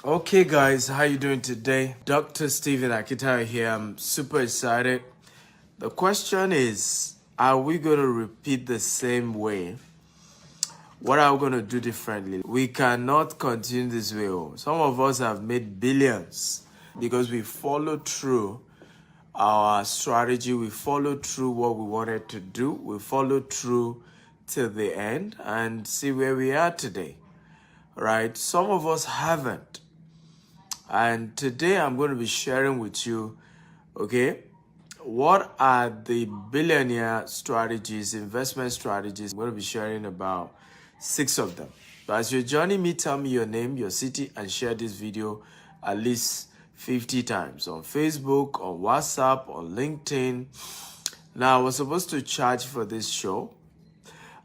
Okay guys, how you doing today? Dr. Steven Akita here. I'm super excited. The question is, are we going to repeat the same way? What are we going to do differently? We cannot continue this way. Some of us have made billions because we followed through our strategy. We followed through what we wanted to do. We followed through till the end and see where we are today, right? Some of us haven't. And today I'm going to be sharing with you, okay, what are the billionaire strategies, investment strategies. I'm going to be sharing about 6 of them. So as you're joining me, tell me your name, your city, and share this video at least 50 times on Facebook, on WhatsApp, on LinkedIn. Now, I was supposed to charge for this show.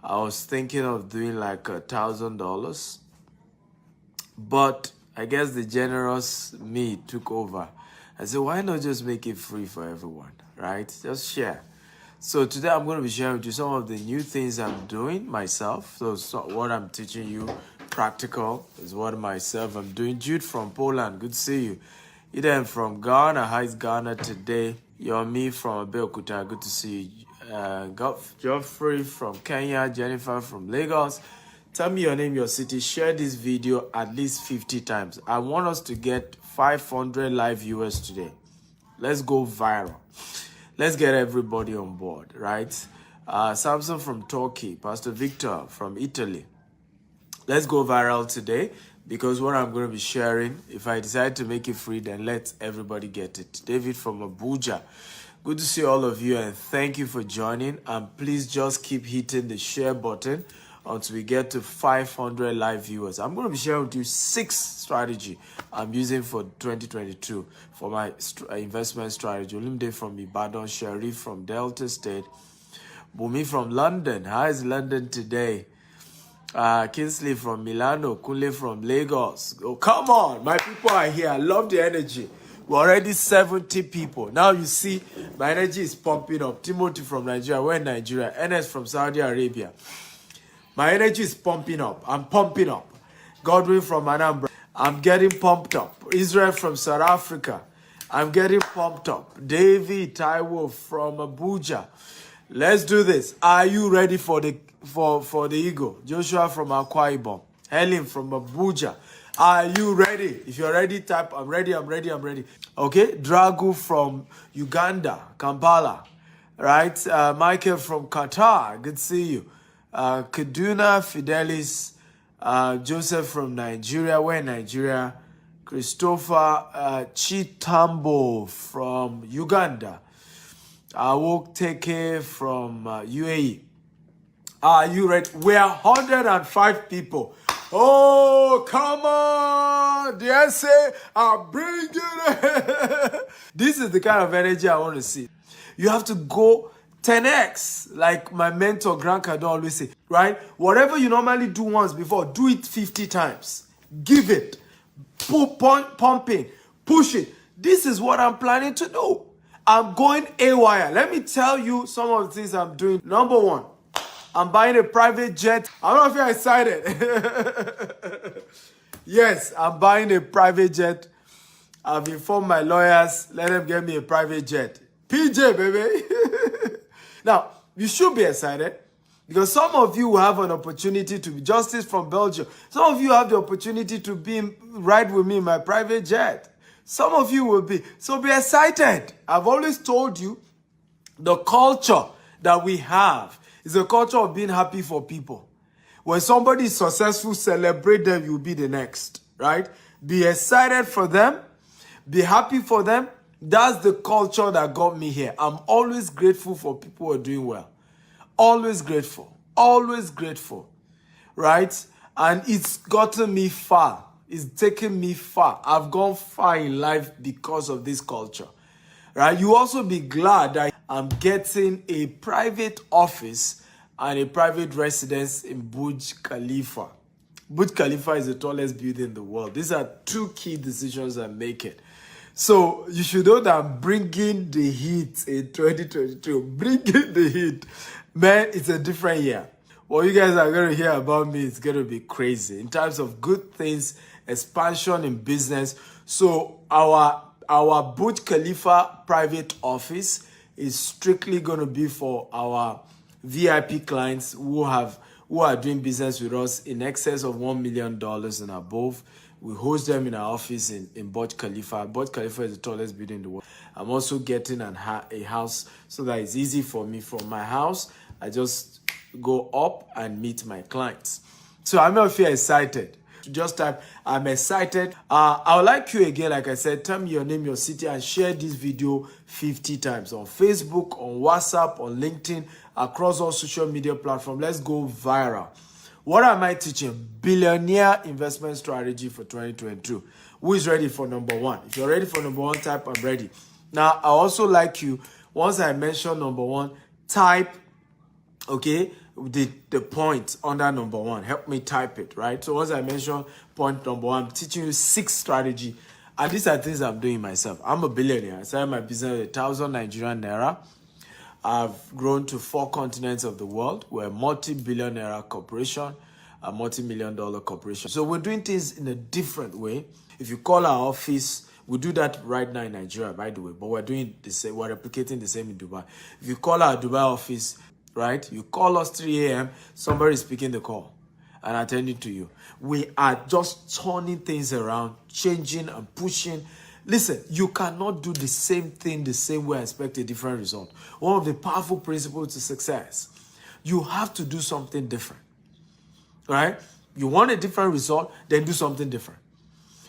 I was thinking of doing like $1,000, but I guess the generous me took over. I said, why not just make it free for everyone, right? Just share. So today I'm going to be sharing with you some of the new things I'm doing myself. So what I'm teaching you, practical, is what myself I'm doing. Jude from Poland, good to see you. Eden from Ghana, how is Ghana today? Yomi from Abeokuta, good to see you. Geoffrey from Kenya, Jennifer from Lagos. Tell me your name, your city. Share this video at least 50 times. I want us to get 500 live viewers today. Let's go viral. Let's get everybody on board, right? Samson from Turkey, Pastor Victor from Italy. Let's go viral today because what I'm going to be sharing, if I decide to make it free, then let everybody get it. David from Abuja. Good to see all of you and thank you for joining. And please just keep hitting the share button until we get to 500 live viewers. I'm going to be sharing with you 6 strategy I'm using for 2022 for my investment strategy. Olimde from Ibadan, Sharif from Delta State, Bumi from London. How is London today? Kinsley from Milano, Kunle from Lagos. Oh, come on, my people are here. I love the energy. We're already 70 people. Now you see, my energy is pumping up. Timothy from Nigeria. We're in Nigeria. Enes from Saudi Arabia. My energy is pumping up. I'm pumping up. Godwin from Anambra. I'm getting pumped up. Israel from South Africa. I'm getting pumped up. David Taiwo from Abuja. Let's do this. Are you ready for the ego? Joshua from Akwa Ibom. Helen from Abuja. Are you ready? If you're ready, type I'm ready, I'm ready, I'm ready. Okay. Dragu from Uganda, Kampala. Right? Michael from Qatar. Good to see you. Kaduna Fidelis, Joseph from Nigeria. We're in Nigeria. Christopher Chitambo from Uganda. Awok from UAE. Are you ready? We are 105 people. Oh, come on. The essay, I'm bringing it. This is the kind of energy I want to see. You have to go 10x, like my mentor Grant Cardone always say, right? Whatever you normally do once before, do it 50 times. Give it. Pumping. Push it. This is what I'm planning to do. I'm going AWire. Let me tell you some of the things I'm doing. Number 1, I'm buying a private jet. I don't know if you're excited. Yes, I'm buying a private jet. I've informed my lawyers. Let them get me a private jet. PJ, baby. Now, you should be excited because some of you will have an opportunity to be Justice from Belgium. Some of you have the opportunity to ride with me in my private jet. Some of you will be. So be excited. I've always told you the culture that we have is a culture of being happy for people. When somebody is successful, celebrate them, you'll be the next, right? Be excited for them. Be happy for them. That's the culture that got me here. I'm always grateful for people who are doing well. Always grateful. Always grateful. Right? And it's gotten me far. It's taken me far. I've gone far in life because of this culture. Right? You also be glad that I'm getting a private office and a private residence in Burj Khalifa. Burj Khalifa is the tallest building in the world. These are 2 key decisions I'm making. So you should know that I'm bringing the heat in 2022. Bringing the heat. Man, it's a different year. What you guys are going to hear about me is going to be crazy. In terms of good things, expansion in business. So our Burj Khalifa private office is strictly going to be for our VIP clients who are doing business with us in excess of $1 million and above. We host them in our office in Burj Khalifa. Burj Khalifa is the tallest building in the world. I'm also getting a house so that it's easy for me. From my house, I just go up and meet my clients. So I'm not feel excited. Just type, I'm excited. I would like you again, like I said, tell me your name, your city, and share this video 50 times on Facebook, on WhatsApp, on LinkedIn, across all social media platforms. Let's go viral. What am I teaching? Billionaire investment strategy for 2022. Who is ready for number one? If you're ready for number one, type I'm ready. Now, I also like you, once I mention number one, type, okay, the point under number one. Help me type it, right? So once I mention point number one, I'm teaching you 6 strategy. And these are things I'm doing myself. I'm a billionaire. I started my business with 1,000 Nigerian naira. I've grown to 4 continents of the world. We're a multi-billionaire corporation, a multi-million-dollar corporation. So we're doing things in a different way. If you call our office, we do that right now in Nigeria, by the way, but we're doing the same. We're replicating the same in Dubai. If you call our Dubai office, right, you call us 3 a.m., somebody is picking the call and attending to you. We are just turning things around, changing and pushing. Listen, you cannot do the same thing the same way and expect a different result. One of the powerful principles to success, you have to do something different, right? You want a different result, then do something different.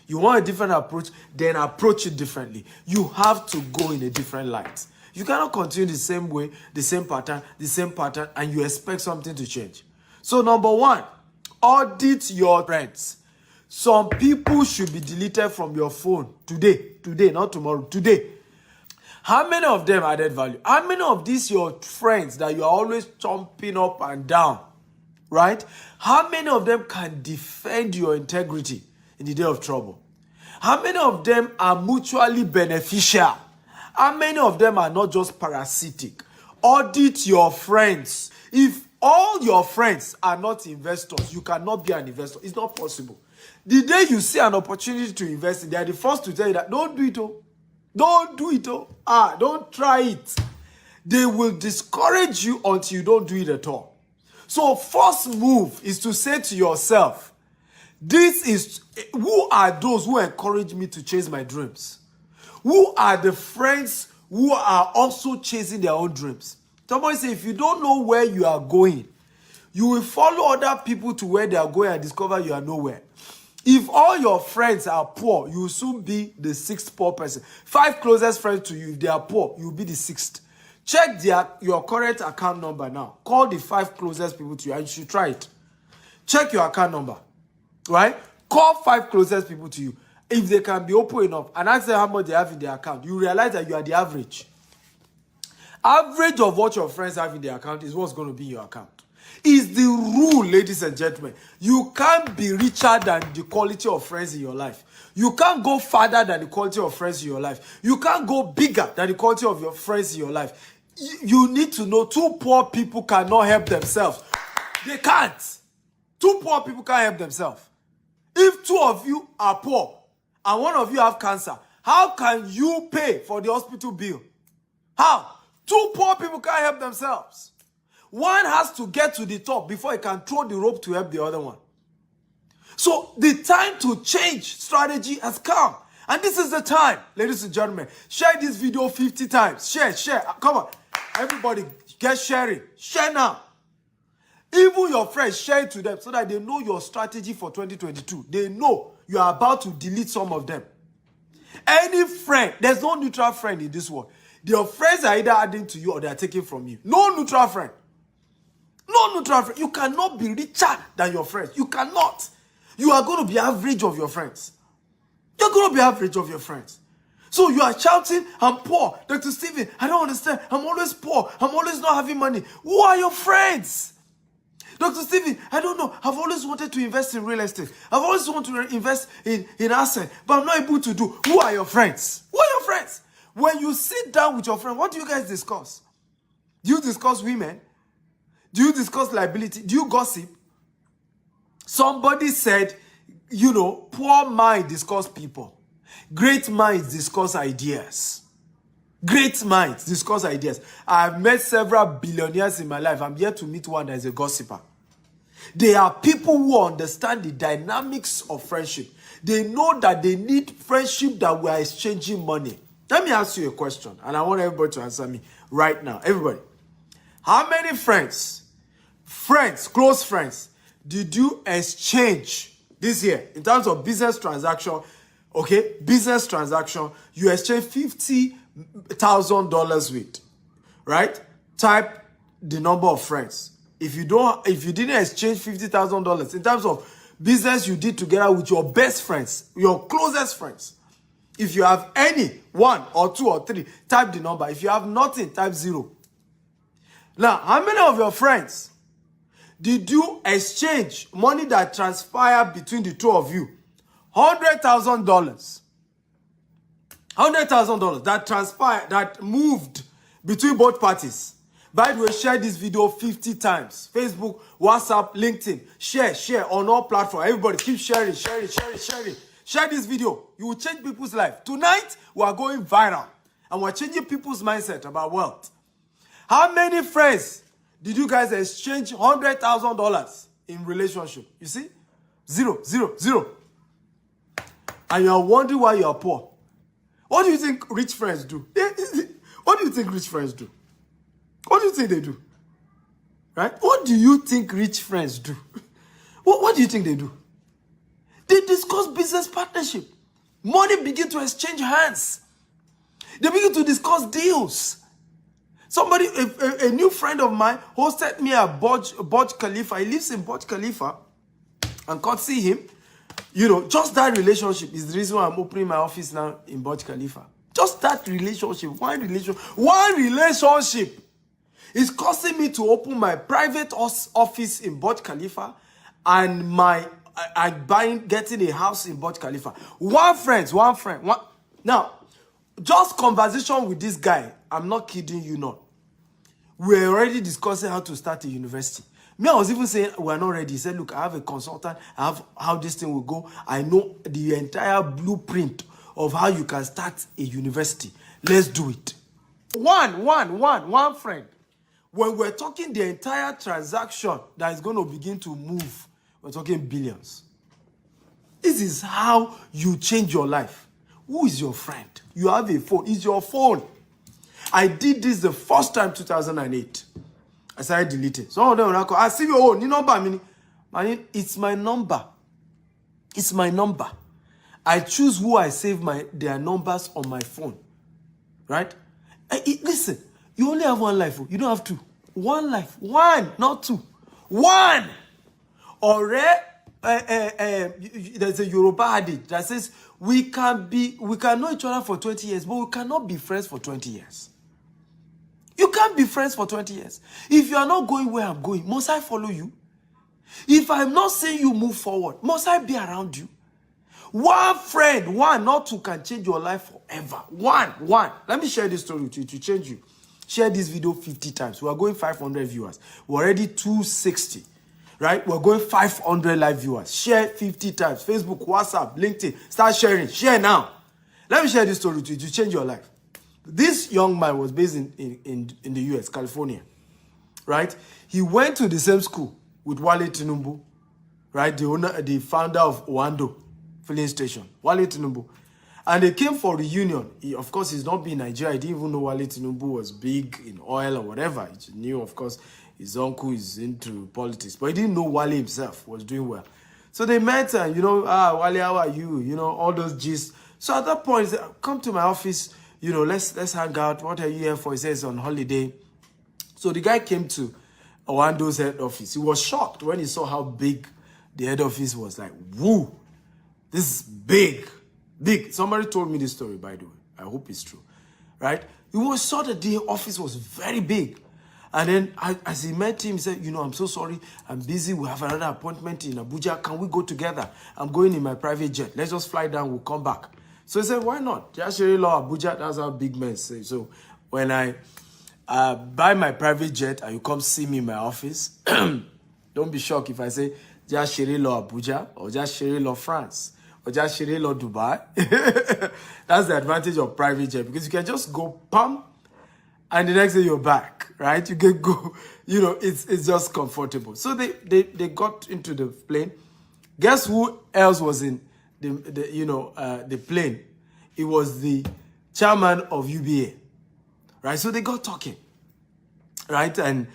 You want a different approach, then approach it differently. You have to go in a different light. You cannot continue the same way, the same pattern, and you expect something to change. So number one, audit your friends. Some people should be deleted from your phone today, not tomorrow, today. How many of them added value? How many of these your friends that you are always chomping up and down, right? How many of them can defend your integrity in the day of trouble? How many of them are mutually beneficial? How many of them are not just parasitic? Audit your friends. If all your friends are not investors, you cannot be an investor. It's not possible. The day you see an opportunity to invest in, they are the first to tell you that don't do it. Oh. Don't do it. Oh. Don't try it. They will discourage you until you don't do it at all. So first move is to say to yourself, who are those who encourage me to chase my dreams? Who are the friends who are also chasing their own dreams? Somebody say, if you don't know where you are going, you will follow other people to where they are going and discover you are nowhere. If all your friends are poor, you will soon be the 6th poor person. 5 closest friends to you, if they are poor, you will be the 6th. Check your current account number now. Call the 5 closest people to you, and you should try it. Check your account number, right? Call 5 closest people to you. If they can be open enough and ask them how much they have in their account, you realize that you are the average. Average of what your friends have in their account is what's going to be in your account. It's the rule, ladies and gentlemen. You can't be richer than the quality of friends in your life. You can't go farther than the quality of friends in your life. You can't go bigger than the quality of your friends in your life. You need to know 2 poor people cannot help themselves. They can't. 2 poor people can't help themselves. If 2 of you are poor and 1 of you have cancer, how can you pay for the hospital bill? How? 2 poor people can't help themselves. One has to get to the top before he can throw the rope to help the other one. So the time to change strategy has come. And this is the time, ladies and gentlemen. Share this video 50 times. Share. Come on. Everybody, get sharing. Share now. Even your friends, share it to them so that they know your strategy for 2022. They know you are about to delete some of them. Any friend, there's no neutral friend in this world. Your friends are either adding to you or they are taking from you. No neutral friend. No neutral friend. You cannot be richer than your friends. You cannot. You are going to be average of your friends. You're going to be average of your friends. So you are shouting, I'm poor. Dr. Stephen, I don't understand. I'm always poor. I'm always not having money. Who are your friends? Dr. Stephen, I don't know. I've always wanted to invest in real estate. I've always wanted to invest in assets, but I'm not able to do. Who are your friends? Who are your friends? When you sit down with your friend, what do you guys discuss? Do you discuss women? Do you discuss liability? Do you gossip? Somebody said, Poor mind discuss people. Great minds discuss ideas. Great minds discuss ideas. I've met several billionaires in my life. I'm yet to meet one that is a gossiper. They are people who understand the dynamics of friendship. They know that they need friendship that we are exchanging money. Let me ask you a question, and I want everybody to answer me right now. Everybody, how many friends, close friends, did you exchange this year in terms of business transaction? Okay, business transaction, you exchange $50,000 with, right? Type the number of friends. If you didn't exchange $50,000 in terms of business you did together with your best friends, your closest friends. If you have any, 1 or 2 or 3, type the number. If you have nothing, type 0. Now, how many of your friends did you exchange money that transpired between the two of you? $100,000. $100,000 that transpired, that moved between both parties. By the way, share this video 50 times. Facebook, WhatsApp, LinkedIn. Share on all platforms. Everybody keep sharing. Share this video. You will change people's life. Tonight, we are going viral. And we're changing people's mindset about wealth. How many friends did you guys exchange $100,000 in relationship? You see? 0. And you are wondering why you are poor. What do you think rich friends do? What do you think rich friends do? What do you think they do? Right? What do you think rich friends do? What do you think they do? They discuss business partnership. Money begin to exchange hands. They begin to discuss deals. Somebody, a new friend of mine, hosted me at Burj Khalifa. He lives in Burj Khalifa. And can't see him. Just that relationship is the reason why I'm opening my office now in Burj Khalifa. Just that relationship, one relationship is causing me to open my private office in Burj Khalifa and getting a house in Burj Khalifa. One friend. Now, just conversation with this guy, I'm not kidding you not. We're already discussing how to start a university. Me, I was even saying we're not ready. He said, look, I have a consultant. I have how this thing will go. I know the entire blueprint of how you can start a university. Let's do it. One friend. When we're talking the entire transaction that is going to begin to move, we're talking billions. This is how you change your life. Who is your friend? You have a phone. It's your phone. I did this the first time, 2008. I started deleting. Some of them will call, I see your own. You know about me. It's my number. It's my number. I choose who I save their numbers on my phone. Right? Listen, you only have one life. You don't have two. One life. One, not two. One. Or there's a Yoruba adage that says we can know each other for 20 years, but we cannot be friends for 20 years. You can't be friends for 20 years. If you are not going where I'm going, must I follow you? If I'm not seeing you move forward, must I be around you? One friend, not two, can change your life forever. One. Let me share this story with you to change you. Share this video 50 times. We are going 500 viewers. We're already 260. Right? We're going 500 live viewers. Share 50 times. Facebook, WhatsApp, LinkedIn. Start sharing. Share now. Let me share this story with you to change your life. This young man was based in the US, California. Right? He went to the same school with Wale Tinubu. Right? The founder of Oando filling station. Wale Tinubu. And they came for reunion. Of course, he's not been in Nigeria. He didn't even know Wale Tinubu was big in oil or whatever. He knew, of course, his uncle is into politics. But he didn't know Wale himself was doing well. So they met and, Wale, how are you? All those gists. So at that point, he said, come to my office. Let's hang out. What are you here for? He says on holiday. So the guy came to Owando's head office. He was shocked when he saw how big the head office was. Like, woo, this is big. Big. Somebody told me this story, by the way. I hope it's true. Right? He saw that the office was very big. And then as he met him, he said, I'm so sorry. I'm busy. We have another appointment in Abuja. Can we go together? I'm going in my private jet. Let's just fly down. We'll come back. So he said, why not? Just law Abuja. That's how big men say. So when I buy my private jet and you come see me in my office, don't be shocked if I say, just Shere Law Abuja, or just Shere Law France, or just Shere Law Dubai. That's the advantage of private jet, because you can just go pump and the next day you're back, right? You can go, it's just comfortable. So they got into the plane. Guess who else was in the plane? It was the chairman of UBA, right? So they got talking, right? And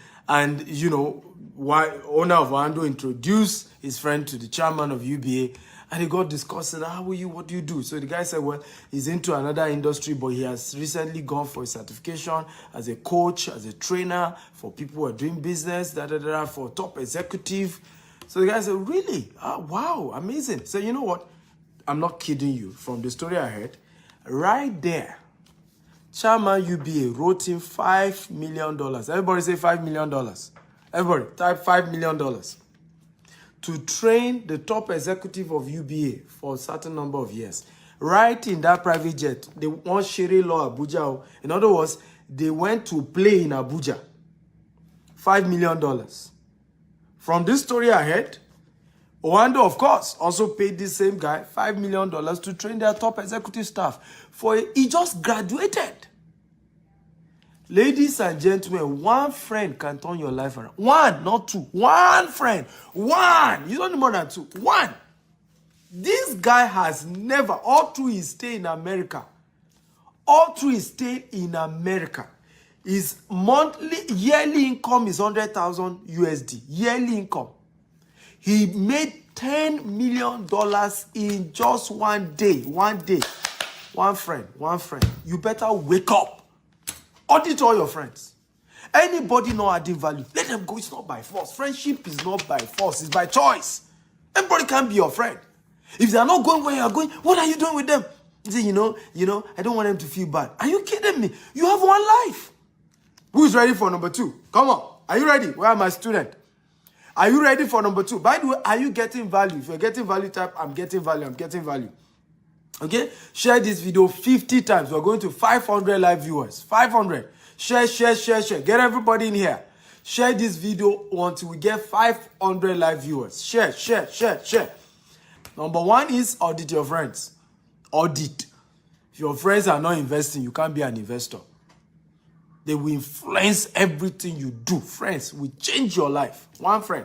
why owner of Wando introduced his friend to the chairman of UBA, and he got discussing, how are you, what do you do? So the guy said, well, he's into another industry, but he has recently gone for a certification as a coach, as a trainer for people who are doing business, for top executive. So the guy said, really? Oh, wow, amazing. So you know what? I'm not kidding you. From the story I heard, right there, Chairman UBA wrote him $5 million. Everybody say $5 million. Everybody type $5 million to train the top executive of UBA for a certain number of years. Right in that private jet, they want Shere Law Abuja. In other words, they went to play in Abuja. $5 million. From this story I heard, Owando, of course, also paid this same guy $5 million to train their top executive staff. He just graduated. Ladies and gentlemen, one friend can turn your life around. One, not two. One friend. One. You don't need more than two. One. This guy has never, all through his stay in America, his yearly income is 100,000 USD. Yearly income. He made $10 million in just one day. One day. One friend. You better wake up. Audit all your friends. Anybody not adding value, let them go. It's not by force. Friendship is not by force. It's by choice. Everybody can be your friend. If they are not going where you are going, what are you doing with them? You say, I don't want them to feel bad. Are you kidding me? You have one life. Who is ready for number 2? Come on. Are you ready? Where are my students? Are you ready for number 2? By the way, are you getting value? If you're getting value, type, I'm getting value. Okay? Share this video 50 times. We're going to 500 live viewers. 500. Share. Get everybody in here. Share this video until we get 500 live viewers. Share. Number 1 is audit your friends. Audit. If your friends are not investing, you can't be an investor. They will influence everything you do. Friends will change your life. One friend.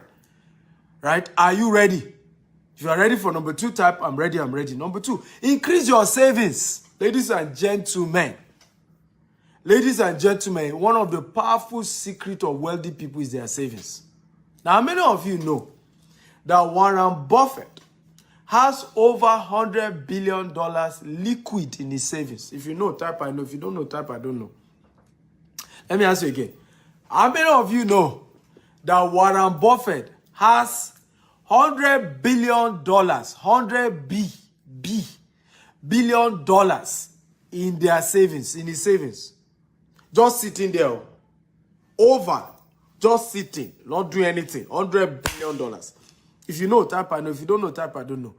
Right? Are you ready? If you are ready for number 2, type, I'm ready. Number 2, increase your savings. Ladies and gentlemen, one of the powerful secrets of wealthy people is their savings. Now, many of you know that Warren Buffett has over $100 billion liquid in his savings. If you know, type, I know. If you don't know, type, I don't know. Let me ask you again. How many of you know that Warren Buffett has $100 billion, billion in their savings, in his savings? Just sitting there, just sitting, not doing anything. $100 billion. If you know, type I know. If you don't know, type I don't know.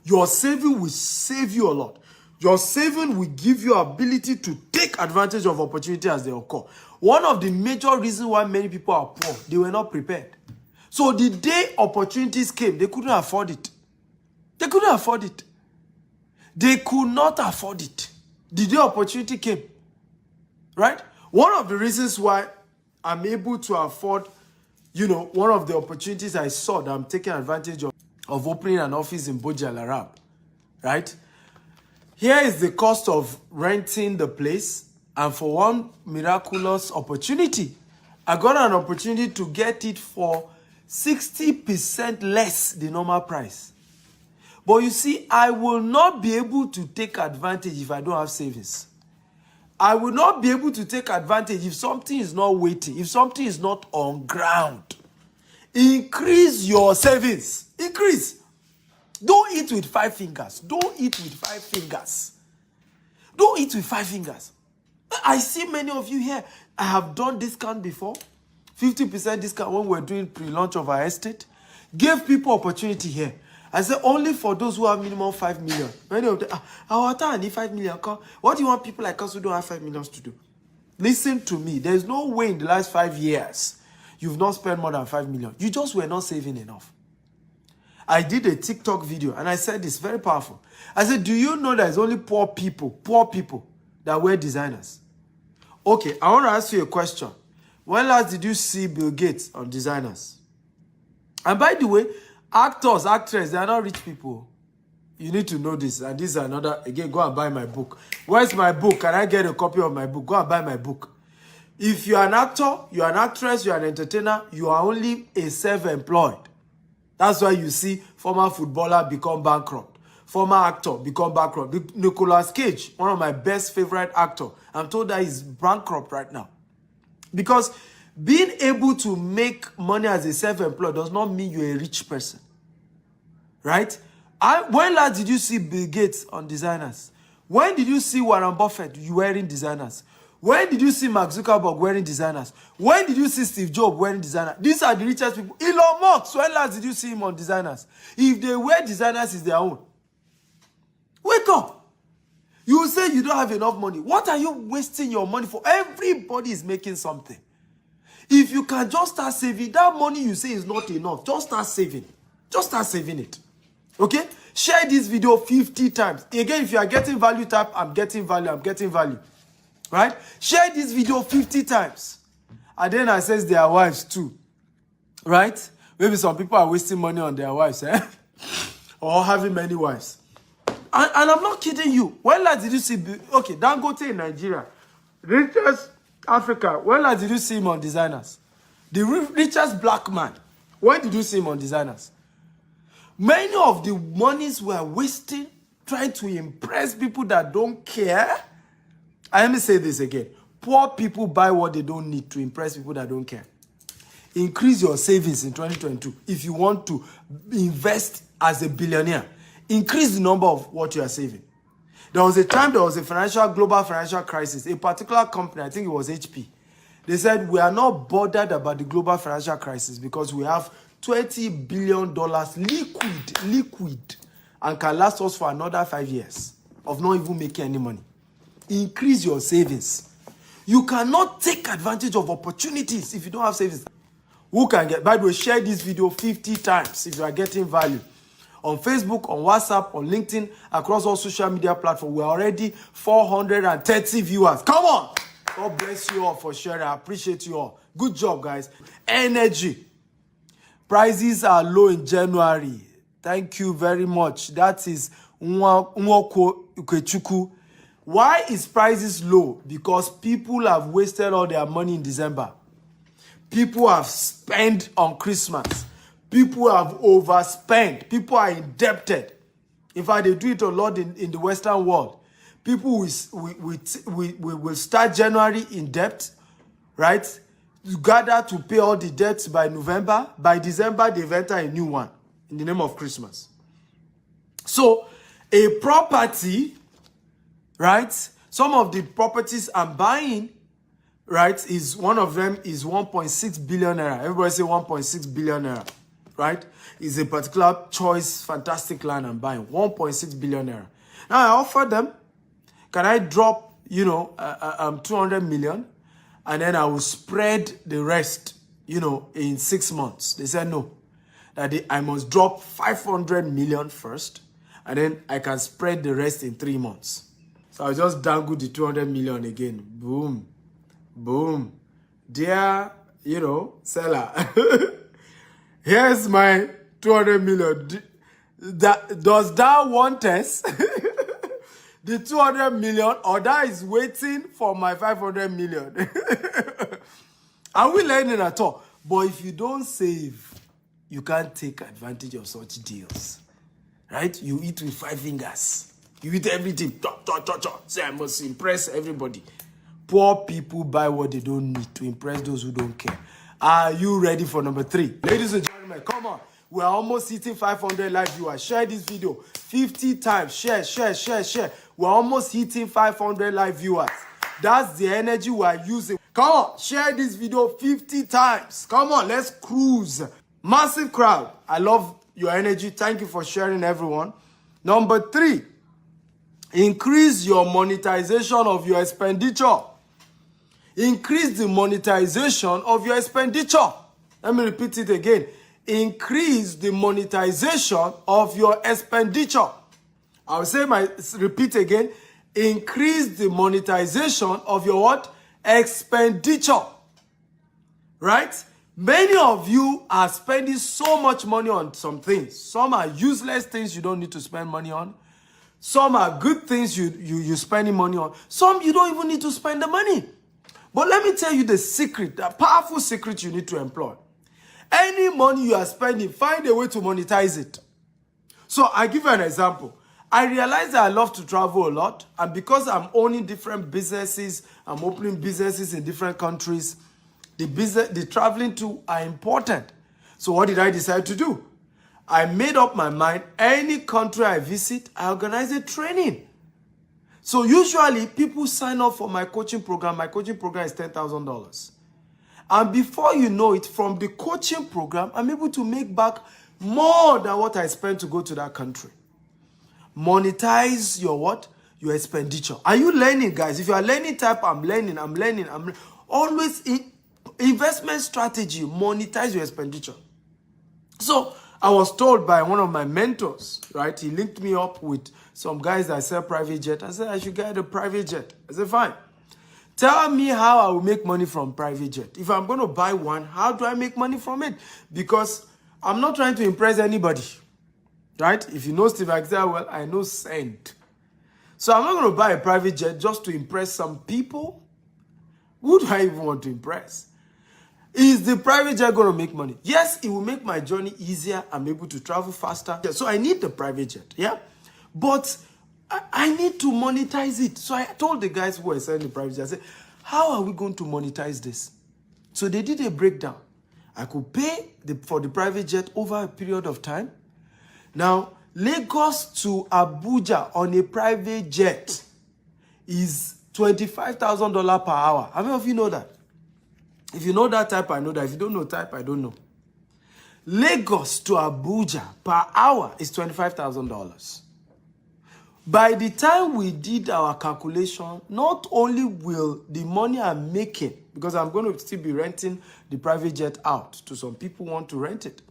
Your saving will save you a lot. Your saving will give you ability to take advantage of opportunity as they occur. One of the major reasons why many people are poor, they were not prepared. So the day opportunities came, they couldn't afford it. They could not afford it. The day opportunity came. Right? One of the reasons why I'm able to afford, one of the opportunities I saw that I'm taking advantage of opening an office in Burj Al Arab. Right? Here is the cost of renting the place, and for one miraculous opportunity, I got an opportunity to get it for 60% less the normal price. But you see, I will not be able to take advantage if I don't have savings. I will not be able to take advantage if something is not waiting, if something is not on ground. Increase your savings. Increase. Don't eat with 5 fingers. I see many of you here. I have done discount before. 50% discount when we're doing pre-launch of our estate. Gave people opportunity here. I said only for those who have minimum 5 million. Many of them, I need 5 million. What do you want people like us who don't have 5 million to do? Listen to me. There's no way in the last 5 years you've not spent more than 5 million. You just were not saving enough. I did a TikTok video and I said this, very powerful. I said, do you know there's only poor people that wear designers? Okay, I want to ask you a question. When last did you see Bill Gates on designers? And by the way, actors, actresses, they are not rich people. You need to know this. And this is another, again, go and buy my book. Where's my book? Can I get a copy of my book? Go and buy my book. If you are an actor, you are an actress, you are an entertainer, you are only a self-employed. That's why you see former footballer become bankrupt. Former actor become bankrupt. Nicolas Cage, one of my best favorite actors, I'm told that he's bankrupt right now. Because being able to make money as a self-employed does not mean you're a rich person. Right? When last did you see Bill Gates on designers? When did you see Warren Buffett wearing designers? When did you see Mark Zuckerberg wearing designers? When did you see Steve Jobs wearing designers? These are the richest people. Elon Musk, when last did you see him on designers? If they wear designers, it's their own. Wake up. You say you don't have enough money. What are you wasting your money for? Everybody is making something. If you can just start saving, that money you say is not enough, just start saving. Just start saving it. Okay? Share this video 50 times. Again, if you are getting value, type, I'm getting value, I'm getting value. Right? Share this video 50 times. And then I says their wives too. Right? Maybe some people are wasting money on their wives, or having many wives. And I'm not kidding you. When last did you see, okay, Dangote in Nigeria, richest Africa, when last did you see him on designers? The richest black man, when did you see him on designers? Many of the monies we're wasting trying to impress people that don't care. And let me say this again. Poor people buy what they don't need to impress people that don't care. Increase your savings in 2022 if you want to invest as a billionaire. Increase the number of what you are saving. There was a time there was a global financial crisis. A particular company, I think it was HP, they said, we are not bothered about the global financial crisis because we have $20 billion liquid, and can last us for another 5 years of not even making any money. Increase your savings. You cannot take advantage of opportunities if you don't have savings. Who can get? By the way, share this video 50 times if you are getting value. On Facebook, on WhatsApp, on LinkedIn, across all social media platforms. We're already 430 viewers. Come on! God bless you all for sharing. I appreciate you all. Good job, guys. Energy. Prices are low in January. Thank you very much. That is Nwoko Ukechukwu. Why is prices low? Because people have wasted all their money in December. People have spent on Christmas. People have overspent. People are indebted. In fact, they do it a lot in the Western world. People will start January in debt, right? You gather to pay all the debts by November. By December, they've entered a new one in the name of Christmas. So, a property, right? Some of the properties I'm buying, right, is one of them is 1.6 billion naira. Everybody say 1.6 billion naira, right? Is a particular choice, fantastic land I'm buying. 1.6 billion naira. Now I offer them, can I drop, 200 million? And then I will spread the rest, in 6 months. They said no. That I must drop 500 million first. And then I can spread the rest in 3 months. So I just dangle the 200 million again. Boom. Boom. Dear, seller. Here's my 200 million. Does that want us? The 200 million, or that is waiting for my 500 million. Are we learning at all? But if you don't save, you can't take advantage of such deals. Right? You eat with 5 fingers. You eat everything. Say, I must impress everybody. Poor people buy what they don't need to impress those who don't care. Are you ready for number 3? Ladies and gentlemen, come on. We're almost hitting 500 live viewers. Share this video 50 times. Share. We're almost hitting 500 live viewers. That's the energy we're using. Come on, share this video 50 times. Come on, let's cruise. Massive crowd. I love your energy. Thank you for sharing, everyone. Number 3, increase your monetization of your expenditure. Increase the monetization of your expenditure. Let me repeat it again. increase the monetization of your expenditure. I'll repeat again. Increase the monetization of your what? Expenditure. Right? Many of you are spending so much money on some things. Some are useless things you don't need to spend money on. Some are good things you're spending money on. Some you don't even need to spend the money. But let me tell you the secret, the powerful secret you need to employ. Any money you are spending, find a way to monetize it. So I give you an example. I realize that I love to travel a lot. And because I'm owning different businesses, I'm opening businesses in different countries, the traveling too are important. So what did I decide to do? I made up my mind, any country I visit, I organize a training. So usually people sign up for my coaching program. My coaching program is $10,000. And before you know it, from the coaching program, I'm able to make back more than what I spent to go to that country. Monetize your what? Your expenditure. Are you learning, guys? If you are learning, type I'm learning. Always investment strategy, monetize your expenditure. So I was told by one of my mentors, right? He linked me up with some guys that sell private jet. I said, I should get a private jet. I said, fine. Tell me how I will make money from private jet. If I'm going to buy one, how do I make money from it? Because I'm not trying to impress anybody, right? If you know Steve Akita, well, I know Saint. So I'm not going to buy a private jet just to impress some people. Who do I even want to impress? Is the private jet going to make money? Yes, it will make my journey easier. I'm able to travel faster. So I need the private jet, yeah? But I need to monetize it. So I told the guys who were selling the private jet, I said, how are we going to monetize this? So they did a breakdown. I could pay for the private jet over a period of time. Now, Lagos to Abuja on a private jet is $25,000 per hour. How many of you know that? If you know that type, I know that. If you don't know type, I don't know. Lagos to Abuja per hour is $25,000. By the time we did our calculation, not only will the money I'm making, because I'm going to still be renting the private jet out to some people who want to rent it.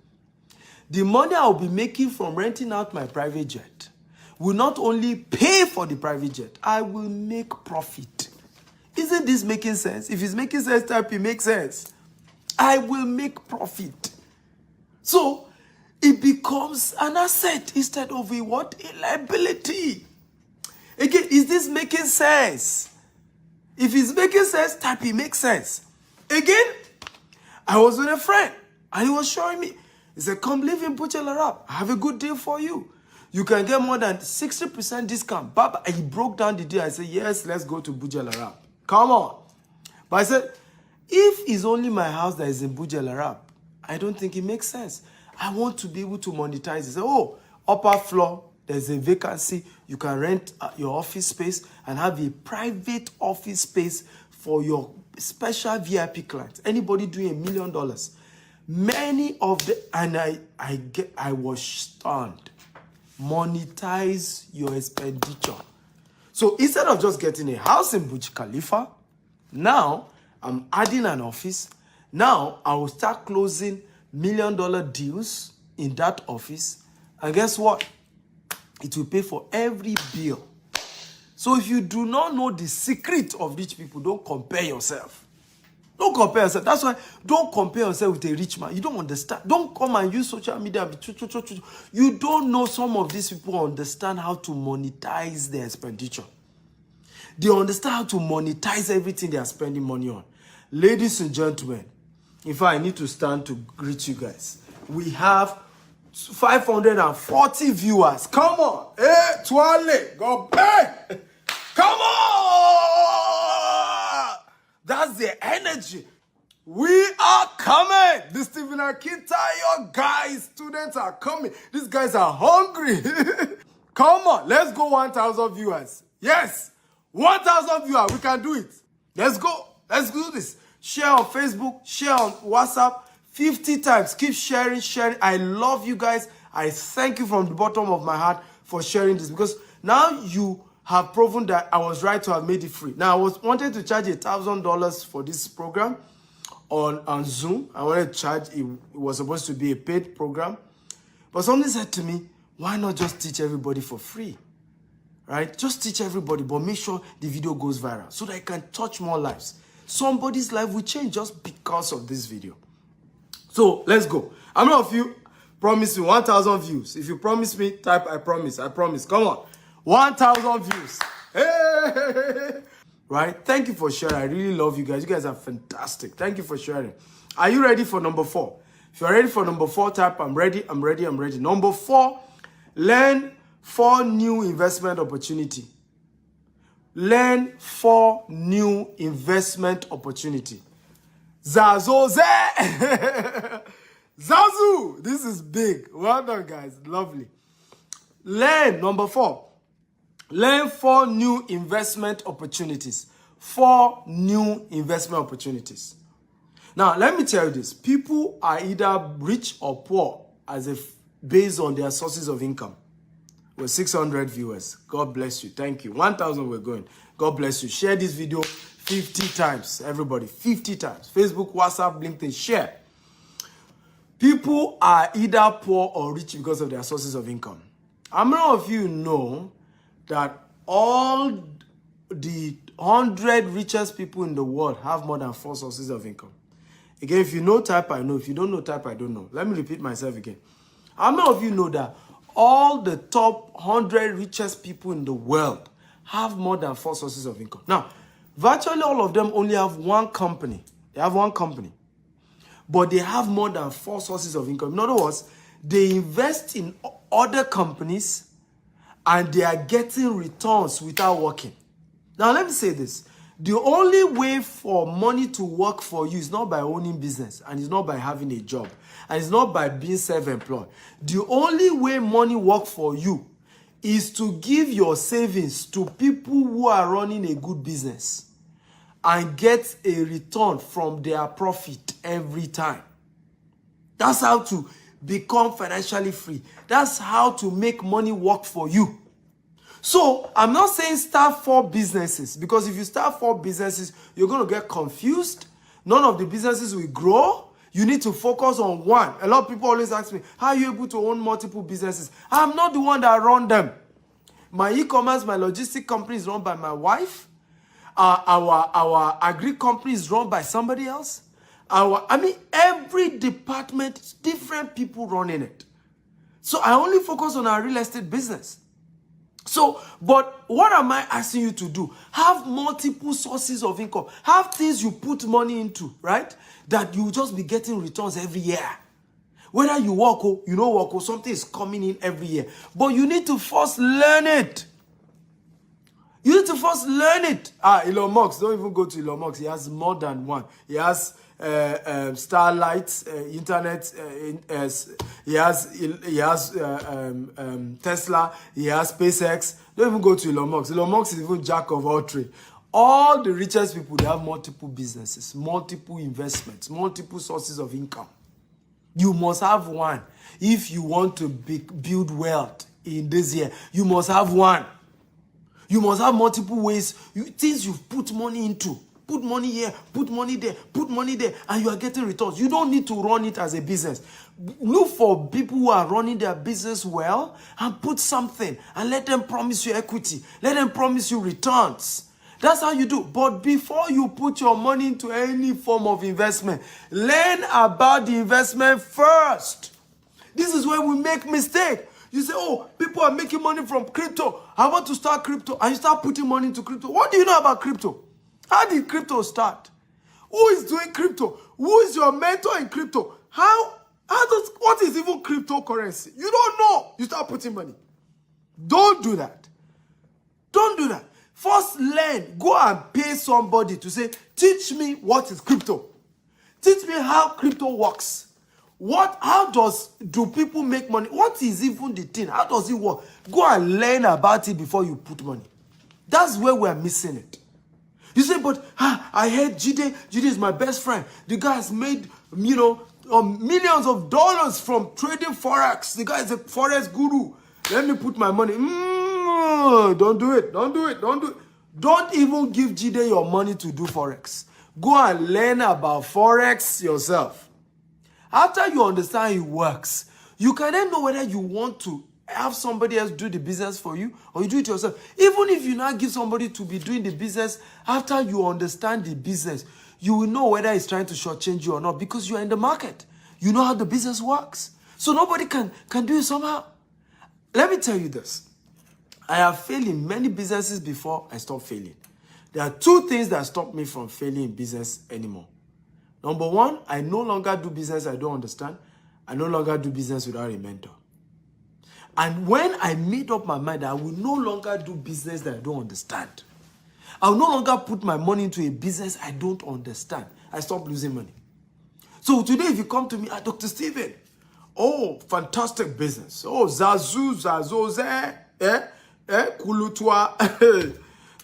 The money I'll be making from renting out my private jet will not only pay for the private jet, I will make profit. Isn't this making sense? If it's making sense, type it makes sense. I will make profit. So it becomes an asset instead of a what? A liability. Again, is this making sense? If it's making sense, type it makes sense. Again, I was with a friend and he was showing me. He said, come live in Bujalarab. I have a good deal for you. You can get more than 60% discount. Baba, he broke down the deal. I said, yes, let's go to Bujalarab. Come on. But I said, if it's only my house that is in Bujalarab, I don't think it makes sense. I want to be able to monetize it. Say, oh, upper floor, there's a vacancy. You can rent your office space and have a private office space for your special VIP clients. Anybody doing $1 million. Many of the, and I was stunned. Monetize your expenditure. So instead of just getting a house in Burj Khalifa, now I'm adding an office. Now I will start closing $1 million deals in that office. And guess what? It will pay for every bill. So if you do not know the secret of rich people, don't compare yourself. Don't compare yourself. That's why don't compare yourself with a rich man. You don't understand. Don't come and use social media. You don't know some of these people understand how to monetize their expenditure. They understand how to monetize everything they are spending money on. Ladies and gentlemen, in fact, I need to stand to greet you guys. We have 540 viewers. Come on. Hey, Twale, go back. Come on. That's the energy. We are coming. The Stephen Akita guys, students are coming. These guys are hungry. Come on. Let's go 1,000 viewers. Yes. 1,000 viewers. We can do it. Let's go. Let's do this. Share on Facebook. Share on WhatsApp. 50 times. Keep sharing, sharing. I love you guys. I thank you from the bottom of my heart for sharing this, because now you have proven that I was right to have made it free. Now, I wanted to charge $1,000 for this program. on Zoom. I wanted to charge. It was supposed to be a paid program. But somebody said to me, why not just teach everybody for free? Right? Just teach everybody, but make sure the video goes viral so that it can touch more lives. Somebody's life will change just because of this video. So let's go. How many of you promise me 1,000 views? If you promise me, type I promise. I promise. Come on. 1,000 views. Hey! Right? Thank you for sharing. I really love you guys. You guys are fantastic. Thank you for sharing. Are you ready for number 4? If you're ready for number 4, type I'm ready, I'm ready, I'm ready. Number 4, learn 4 new investment opportunity. Learn 4 new investment opportunity. Zazoze! Zazu! This is big. Well done, guys. Lovely. Learn, number 4. Learn 4 new investment opportunities. 4 new investment opportunities. Now, let me tell you this. People are either rich or poor as if based on their sources of income. We're 600 viewers. God bless you. Thank you. 1,000 we're going. God bless you. Share this video 50 times. Everybody, 50 times. Facebook, WhatsApp, LinkedIn, share. People are either poor or rich because of their sources of income. How many of you know that all the 100 richest people in the world have more than 4 sources of income? Again, if you know, type I know. If you don't know, type I don't know. Let me repeat myself again. How many of you know that all the top 100 richest people in the world have more than 4 sources of income? Now, virtually all of them only have one company. They have one company. But they have more than 4 sources of income. In other words, they invest in other companies and they are getting returns without working. Now, let me say this. The only way for money to work for you is not by owning business, and it's not by having a job, and it's not by being self-employed. The only way money works for you is to give your savings to people who are running a good business and get a return from their profit every time. That's how to become financially free. That's how to make money work for you. So, I'm not saying start 4 businesses, because if you start 4 businesses, you're going to get confused. None of the businesses will grow. You need to focus on one. A lot of people always ask me, how are you able to own multiple businesses? I'm not the one that run them. My e-commerce, my logistic company is run by my wife. Our agri company is run by somebody else. Every department, different people running it. So I only focus on our real estate business. So, but what am I asking you to do? Have multiple sources of income. Have things you put money into, right? That you just be getting returns every year. Whether you work or you don't work or something is coming in every year. But you need to first learn it. You need to first learn it. Elon Musk, don't even go to Elon Musk. He has more than one. He has Starlight, internet. He has Tesla. He has SpaceX. Don't even go to Elon Musk. Elon Musk is even jack of all trades. All the richest people, they have multiple businesses, multiple investments, multiple sources of income. You must have one. If you want to build wealth in this year, you must have one. You must have multiple ways, things you put money into. Put money here, put money there, put money there, and you are getting returns. You don't need to run it as a business. Look for people who are running their business well and put something and let them promise you equity. Let them promise you returns. That's how you do. But before you put your money into any form of investment, learn about the investment first. This is where we make mistake. You say, oh, people are making money from crypto. I want to start crypto. And you start putting money into crypto. What do you know about crypto? How did crypto start? Who is doing crypto? Who is your mentor in crypto? What is even cryptocurrency? You don't know. You start putting money. Don't do that. Don't do that. First learn. Go and pay somebody to say, teach me what is crypto. Teach me how crypto works. How do people make money? What is even the thing? How does it work? Go and learn about it before you put money. That's where we're missing it. You say, but I heard Jide. Jide is my best friend. The guy has made, millions of dollars from trading Forex. The guy is a Forex guru. Let me put my money. Don't do it. Don't do it. Don't do it. Don't even give Jide your money to do Forex. Go and learn about Forex yourself. After you understand it works, you can then know whether you want to have somebody else do the business for you or you do it yourself. Even if you now give somebody to be doing the business, after you understand the business, you will know whether it's trying to shortchange you or not because you are in the market. You know how the business works. So nobody can do it somehow. Let me tell you this. I have failed in many businesses before I stopped failing. There are two things that stop me from failing in business anymore. Number one, I no longer do business I don't understand. I no longer do business without a mentor. And when I made up my mind that I will no longer do business that I don't understand, I will no longer put my money into a business I don't understand, I stop losing money. So today, if you come to me, Dr. Steven, oh, fantastic business. Oh, Zazu, Kulutwa.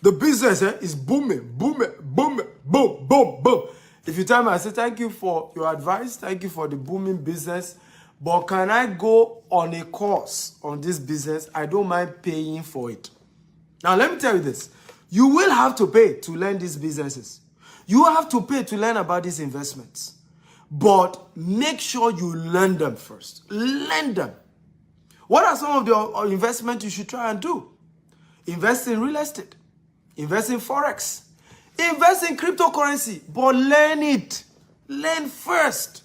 The business is booming, booming, booming, boom, boom, boom. If you tell me, I say, thank you for your advice. Thank you for the booming business. But can I go on a course on this business? I don't mind paying for it. Now, let me tell you this. You will have to pay to learn these businesses. You have to pay to learn about these investments. But make sure you learn them first. Learn them. What are some of the investments you should try and do? Invest in real estate. Invest in Forex. Invest in cryptocurrency. But learn it. Learn first.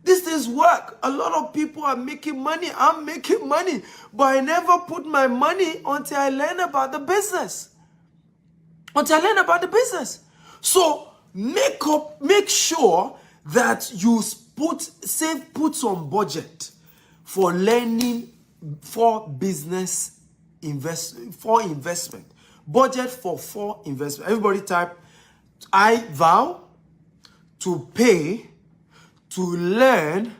These things work. A lot of people are making money. I'm making money. But I never put my money until I learn about the business. Until I learn about the business. So make sure that you put some budget for learning for business investment. Budget for investment. Everybody type, I vow to pay to learn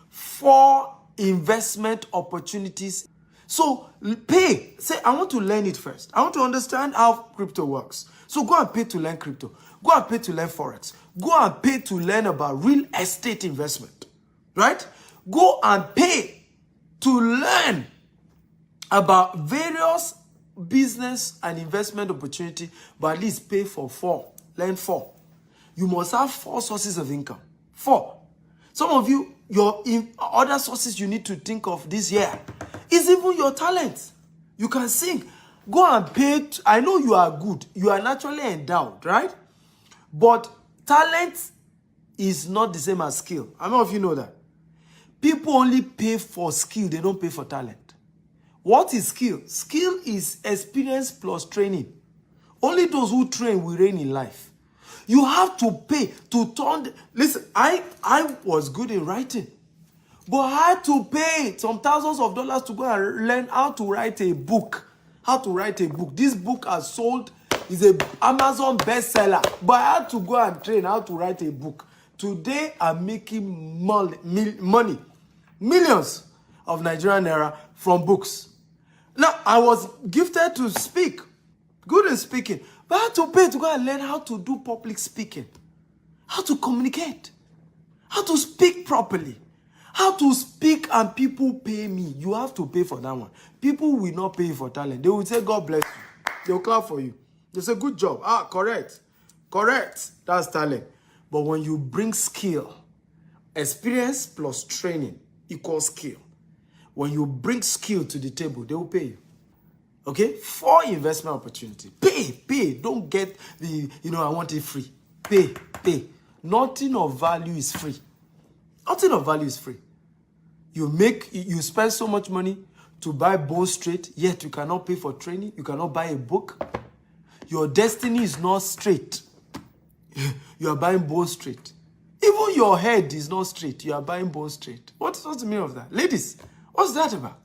4 investment opportunities. So pay. Say, I want to learn it first. I want to understand how crypto works. So go and pay to learn crypto. Go and pay to learn Forex. Go and pay to learn about real estate investment. Right? Go and pay to learn about various business and investment opportunity, but at least pay for 4. Learn 4. You must have 4 sources of income. 4. Some of you, your other sources you need to think of this year is even your talent. You can sing. Go and pay. I know you are good. You are naturally endowed, right? But talent is not the same as skill. I don't know if you know that. People only pay for skill. They don't pay for talent. What is skill? Skill is experience plus training. Only those who train will reign in life. You have to pay to turn. Listen, I was good in writing, but I had to pay some thousands of dollars to go and learn how to write a book. How to write a book. This book has sold, is a Amazon bestseller, but I had to go and train how to write a book. Today, I'm making money, millions of Nigerian naira from books. Now, I was gifted to speak, good in speaking, but I had to pay to go and learn how to do public speaking, how to communicate, how to speak properly, how to speak and people pay me. You have to pay for that one. People will not pay you for talent. They will say, God bless you. They'll clap for you. They say, good job. Ah, correct. Correct. That's talent. But when you bring skill, experience plus training equals skill. When you bring skill to the table, they will pay you. Okay? 4 investment opportunity. Pay. Don't get the, I want it free. Pay. Nothing of value is free. Nothing of value is free. You spend so much money to buy bone straight, yet you cannot pay for training. You cannot buy a book. Your destiny is not straight. You are buying bone straight. Even your head is not straight. You are buying bone straight. What's the meaning of that? Ladies, what's that about?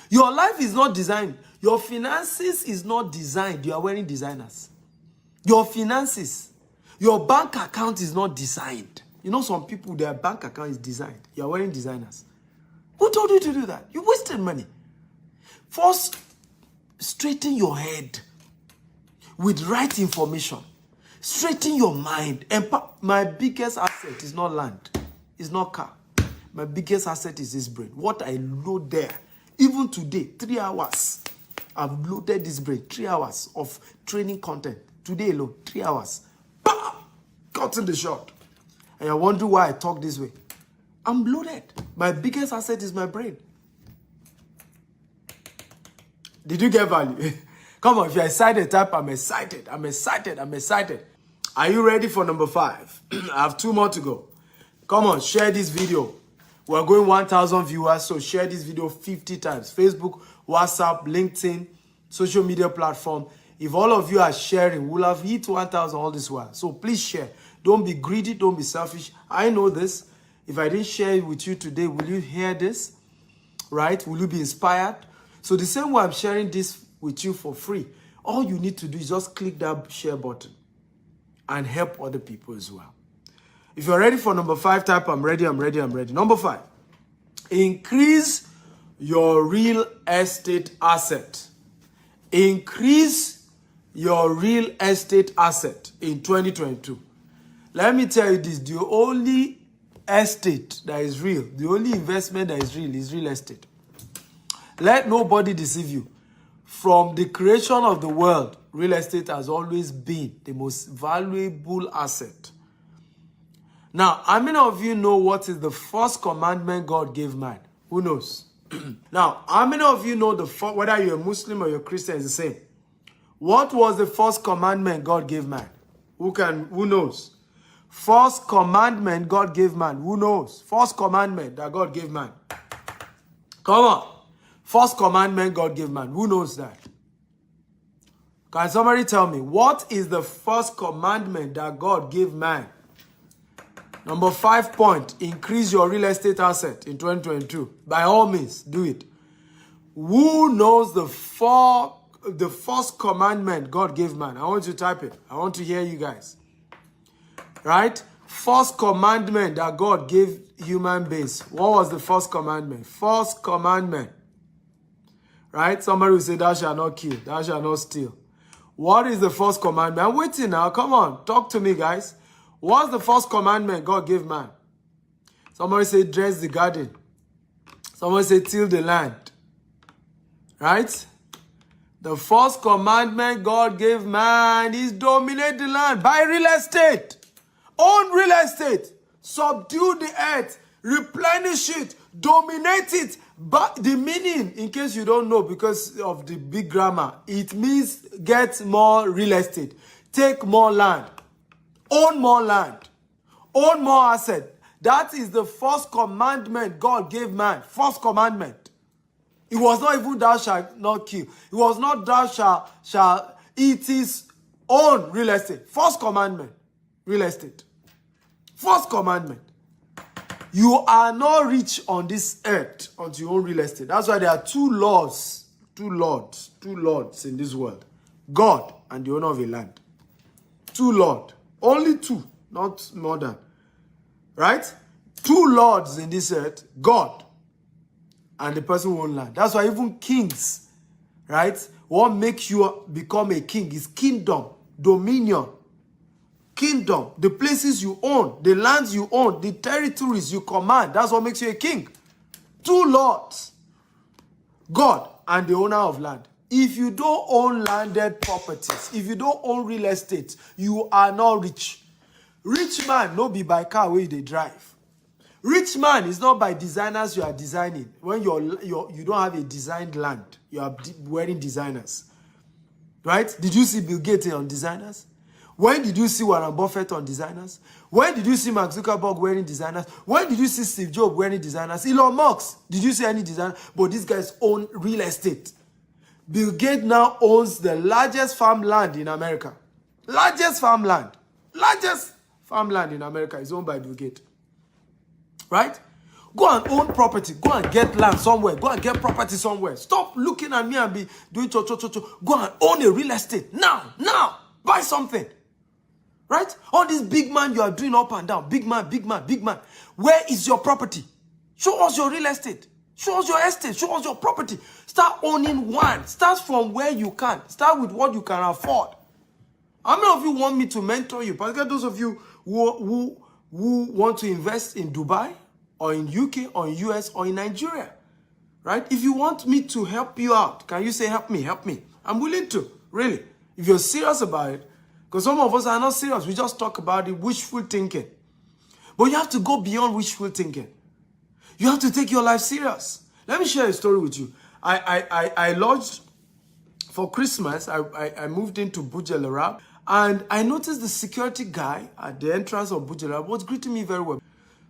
Your life is not designed. Your finances is not designed. You are wearing designers. Your finances, your bank account is not designed. You know some people, their bank account is designed. You are wearing designers. Who told you to do that? You wasted money. First, straighten your head with right information. Straighten your mind. My biggest asset is not land. It's not car. My biggest asset is this brain. What I load there, even today, 3 hours, I've loaded this brain. 3 hours of training content. Today alone, 3 hours. Bam! Cutting the short. And you're wondering why I talk this way. I'm loaded. My biggest asset is my brain. Did you get value? Come on, if you're excited, type I'm excited. I'm excited. I'm excited. Are you ready for number 5? I have 2 more to go. Come on, share this video. We're going 1,000 viewers, so share this video 50 times. Facebook, WhatsApp, LinkedIn, social media platform. If all of you are sharing, we'll have hit 1,000 all this while. So please share. Don't be greedy. Don't be selfish. I know this. If I didn't share it with you today, will you hear this? Right? Will you be inspired? So the same way I'm sharing this with you for free, all you need to do is just click that share button and help other people as well. If you're ready for number 5, type I'm ready, I'm ready, I'm ready. Number 5, increase your real estate asset. Increase your real estate asset in 2022. Let me tell you this, the only estate that is real, the only investment that is real estate. Let nobody deceive you. From the creation of the world, real estate has always been the most valuable asset. Now, how many of you know what is the first commandment God gave man? Who knows? Now, how many of you know whether you're a Muslim or you're a Christian is the same? What was the first commandment God gave man? Who knows? First commandment God gave man. Who knows? First commandment that God gave man. Come on. First commandment God gave man. Who knows that? Can somebody tell me, what is the first commandment that God gave man? Number 5 point, increase your real estate asset in 2022. By all means, do it. Who knows the first commandment God gave man? I want you to type it. I want to hear you guys. Right? First commandment that God gave human beings. What was the first commandment? First commandment. Right? Somebody will say, thou shalt not kill. Thou shalt not steal. What is the first commandment? I'm waiting now. Come on. Talk to me, guys. What's the first commandment God gave man? Somebody say, dress the garden. Somebody say, till the land. Right? The first commandment God gave man is dominate the land. Buy real estate. Own real estate. Subdue the earth. Replenish it. Dominate it. But the meaning, in case you don't know because of the big grammar, it means get more real estate. Take more land. Own more land. Own more asset. That is the first commandment God gave man. First commandment. It was not even thou shalt not kill. It was not thou shall eat his own real estate. First commandment. Real estate. First commandment. You are not rich on this earth until you own real estate. That's why there are 2 laws. 2 lords in this world. God and the owner of a land. 2 lords. Only 2, not more than. Right? 2 lords in this earth, God and the person who owns land. That's why even kings, right? What makes you become a king is kingdom, dominion. Kingdom, the places you own, the lands you own, the territories you command. That's what makes you a king. 2 lords, God and the owner of land. If you don't own landed properties, if you don't own real estate, you are not rich. Rich man no be by car where they drive. Rich man is not by designers you are designing. When you don't have a designed land, you are wearing designers. Right? Did you see Bill Gates on designers? When did you see Warren Buffett on designers? When did you see Mark Zuckerberg wearing designers? When did you see Steve Jobs wearing designers? Elon Musk, did you see any designer? But these guys own real estate. Bill Gates now owns the largest farmland in America. Largest farmland in America is owned by Bill Gates. Right? Go and own property. Go and get land somewhere. Go and get property somewhere. Stop looking at me and be doing cho. Go and own a real estate. Now. Buy something. Right? All this big man you are doing up and down. Big man. Where is your property? Show us your real estate. Show us your estate. Show us your property. Start owning one. Start from where you can. Start with what you can afford. How many of you want me to mentor you? Particularly those of you who want to invest in Dubai or in UK or in US or in Nigeria. right? If you want me to help you out, can you say, help me, help me? I'm willing to, really. If you're serious about it, because some of us are not serious. We just talk about it, wishful thinking. But you have to go beyond wishful thinking. You have to take your life serious. Let me share a story with you. I lodged for Christmas. I moved into Burj Al Arab, and I noticed the security guy at the entrance of Burj Al Arab was greeting me very well.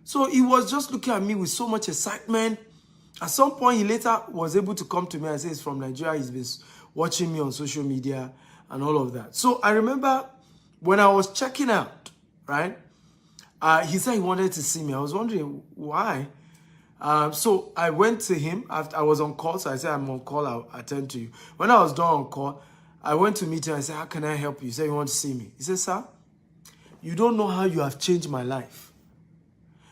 So he was just looking at me with so much excitement. At some point, he later was able to come to me and say he's from Nigeria. He's been watching me on social media and all of that. So I remember when I was checking out, right? He said he wanted to see me. I was wondering why. So I went to him. After I was on call, so I said, I'm on call, I'll attend to you. When I was done on call, I went to meet him. I said, how can I help you? He said, you want to see me? He said, sir, you don't know how you have changed my life.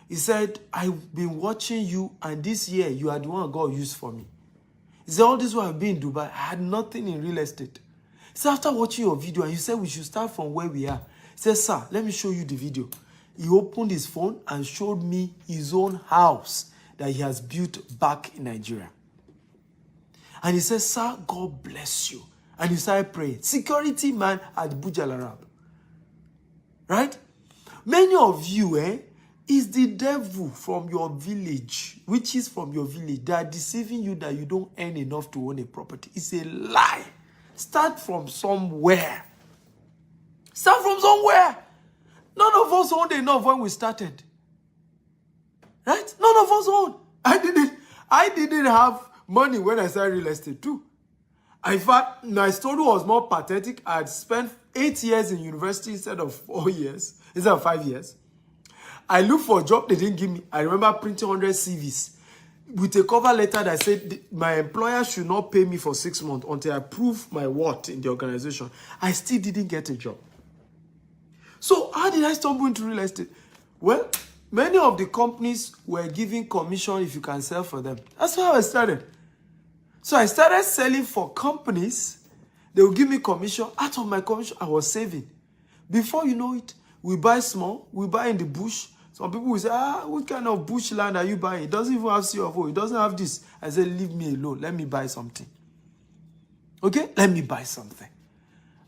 He said, I've been watching you, and this year, you are the one God used for me. He said, all this while I've been in Dubai, I had nothing in real estate. He said, after watching your video, and you said we should start from where we are. He said, sir, let me show you the video. He opened his phone and showed me his own house that he has built back in Nigeria. And he said, sir, God bless you. And he started praying. Security man at Burj Al Arab. Right? Many of you, is the devil from your village, which is from your village, that are deceiving you that you don't earn enough to own a property. It's a lie. Start from somewhere. Start from somewhere. None of us owned enough when we started. Right? None of us owned. I didn't have money when I started real estate too. In fact, my story was more pathetic. I had spent 8 years in university instead of 4 years, instead of 5 years. I looked for a job they didn't give me. I remember printing 100 CVs with a cover letter that said my employer should not pay me for 6 months until I prove my worth in the organization. I still didn't get a job. So how did I stumble into real estate? Well, many of the companies were giving commission if you can sell for them. That's how I started. So I started selling for companies. They would give me commission. Out of my commission, I was saving. Before you know it, we buy small. We buy in the bush. Some people will say, what kind of bush land are you buying? It doesn't even have CFO. It doesn't have this. I said, leave me alone. Let me buy something. Okay? Let me buy something.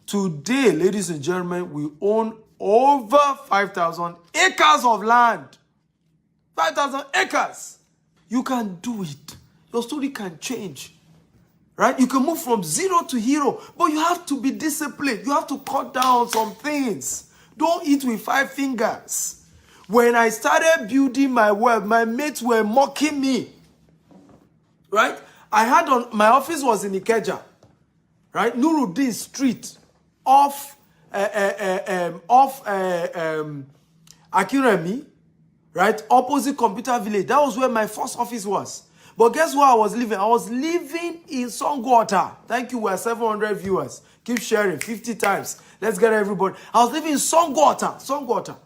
Today, ladies and gentlemen, we own over 5,000 acres of land. 5,000 acres. You can do it. Your story can change. Right? You can move from zero to hero. But you have to be disciplined. You have to cut down some things. Don't eat with 5 fingers. When I started building my wealth, my mates were mocking me. Right? My office was in Ikeja. Right? Nuruddin Street. Off Akiremi, right? Opposite Computer Village. That was where my first office was. But guess where I was living? I was living in Songwater. Thank you, we're 700 viewers. Keep sharing 50 times. Let's get everybody. I was living in Songwater.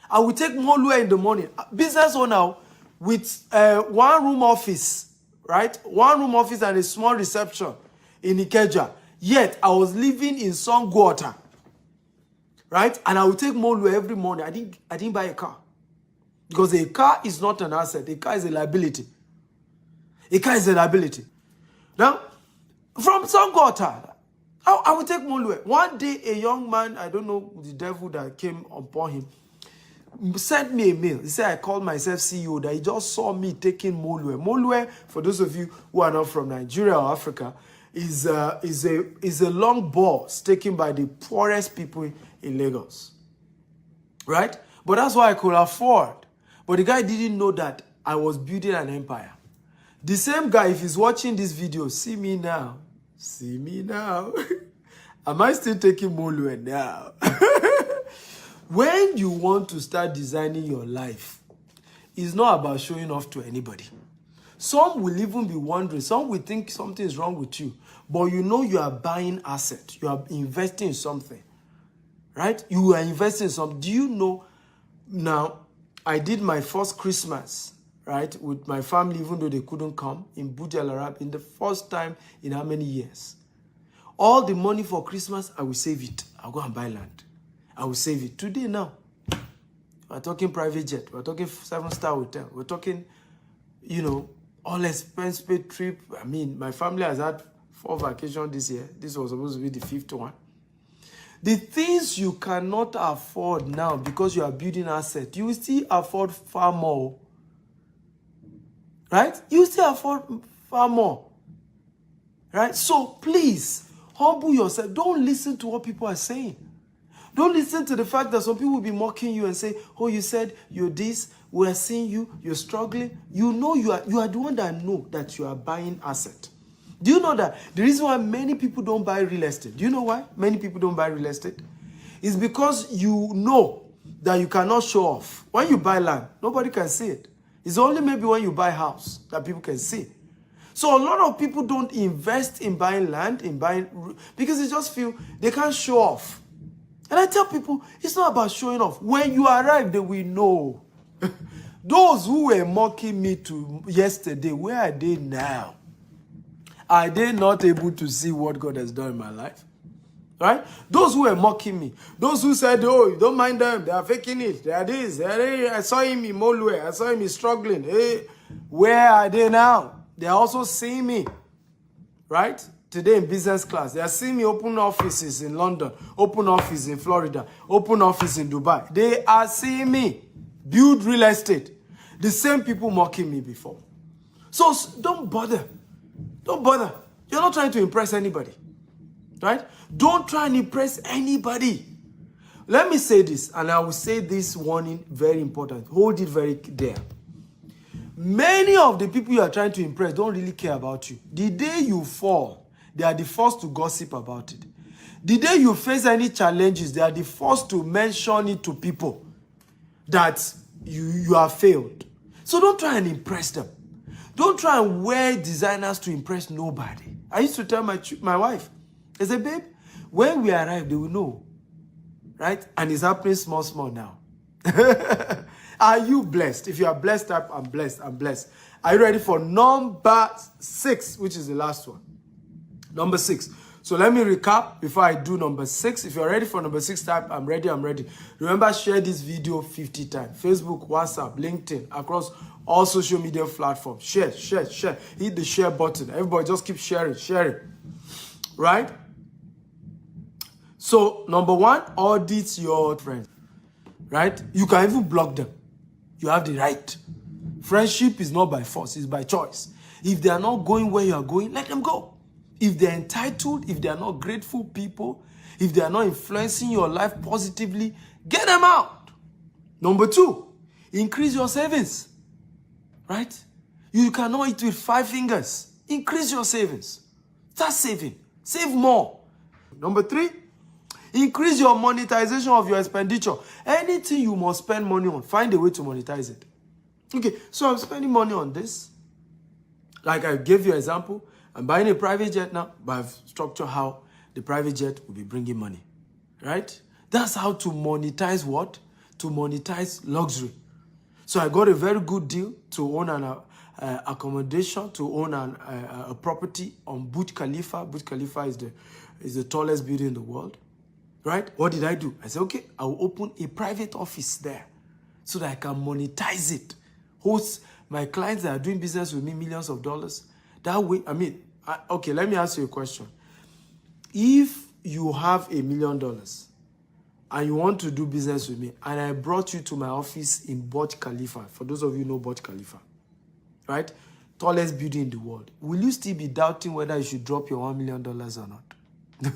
I would take Molue in the morning. Business owner with one room office, right? One room office and a small reception in Ikeja. Yet, I was living in Songwater. Right? And I would take Molue every morning. I didn't buy a car. Because a car is not an asset. A car is a liability. A car is a liability. Now, from Songwater, I would take Molue. One day, a young man, I don't know the devil that came upon him, sent me a mail. He said, I called myself CEO, that he just saw me taking Molue. Molue, for those of you who are not from Nigeria or Africa, is a long bus taken by the poorest people in Lagos. Right? But that's what I could afford. But the guy didn't know that I was building an empire. The same guy, if he's watching this video, see me now. See me now. Am I still taking Molue now? When you want to start designing your life, it's not about showing off to anybody. Some will even be wondering, some will think something is wrong with you, but you know you are buying asset, you are investing in something, right? You are investing in something. Do you know, now, I did my first Christmas, right, with my family, even though they couldn't come, in Burj Al Arab, in the first time in how many years? All the money for Christmas, I will save it. I'll go and buy land. I will save it. Today now, we're talking private jet, we're talking 7-star hotel, we're talking, all expense paid trip. I mean, my family has had 4 vacations this year. This was supposed to be the 5th one. The things you cannot afford now because you are building asset, you will still afford far more. Right? You will still afford far more. Right? So please, humble yourself. Don't listen to what people are saying. Don't listen to the fact that some people will be mocking you and say, oh, you said you're this, we're seeing you, you're struggling. You know you are the one that know that you are buying asset. Do you know that the reason why many people don't buy real estate? Do you know why many people don't buy real estate? It's because you know that you cannot show off. When you buy land, nobody can see it. It's only maybe when you buy house that people can see. So a lot of people don't invest in buying land, because they just feel they can't show off. And I tell people, it's not about showing off. When you arrive, they will know. Those who were mocking me yesterday, where are they now? Are they not able to see what God has done in my life? Right? Those who were mocking me, those who said, oh, you don't mind them, they are faking it, they are this, I saw him in Molue, I saw him struggling. Hey, where are they now? They are also seeing me. Right? Today in business class, they are seeing me open offices in London, open office in Florida, open office in Dubai. They are seeing me build real estate. The same people mocking me before. So don't bother. Don't bother. You're not trying to impress anybody. Right? Don't try and impress anybody. Let me say this, and I will say this warning, very important. Hold it very dear. Many of the people you are trying to impress don't really care about you. The day you fall, they are the first to gossip about it. The day you face any challenges, they are the first to mention it to people that you have failed. So don't try and impress them. Don't try and wear designers to impress nobody. I used to tell my wife, I said, babe, when we arrive, they will know. Right? And it's happening small now. Are you blessed? If you are blessed, type, I'm blessed, I'm blessed. Are you ready for number 6, which is the last one? Number 6. So let me recap before I do number 6. If you're ready for number 6, type, I'm ready, I'm ready. Remember, share this video 50 times. Facebook, WhatsApp, LinkedIn, across all social media platforms. Share. Hit the share button. Everybody just keep sharing. Right? So, number 1, audit your friends. Right? You can even block them. You have the right. Friendship is not by force, it's by choice. If they are not going where you are going, let them go. If they're entitled, if they are not grateful people, if they are not influencing your life positively, get them out. Number 2, increase your savings. Right? You cannot eat with 5 fingers. Increase your savings. Start saving. Save more. Number 3, increase your monetization of your expenditure. Anything you must spend money on, find a way to monetize it. Okay, so I'm spending money on this. Like I gave you an example. I'm buying a private jet now, but I've structured how the private jet will be bringing money. Right? That's how to monetize what? To monetize luxury. So I got a very good deal to own an accommodation, to own a property on Burj Khalifa. Burj Khalifa is the tallest building in the world. Right? What did I do? I said, okay, I will open a private office there so that I can monetize it. Host my clients that are doing business with me millions of dollars. That way, okay, let me ask you a question. If you have $1 million and you want to do business with me, and I brought you to my office in Burj Khalifa, for those of you who know Burj Khalifa, right? Tallest building in the world. Will you still be doubting whether you should drop your $1 million or not?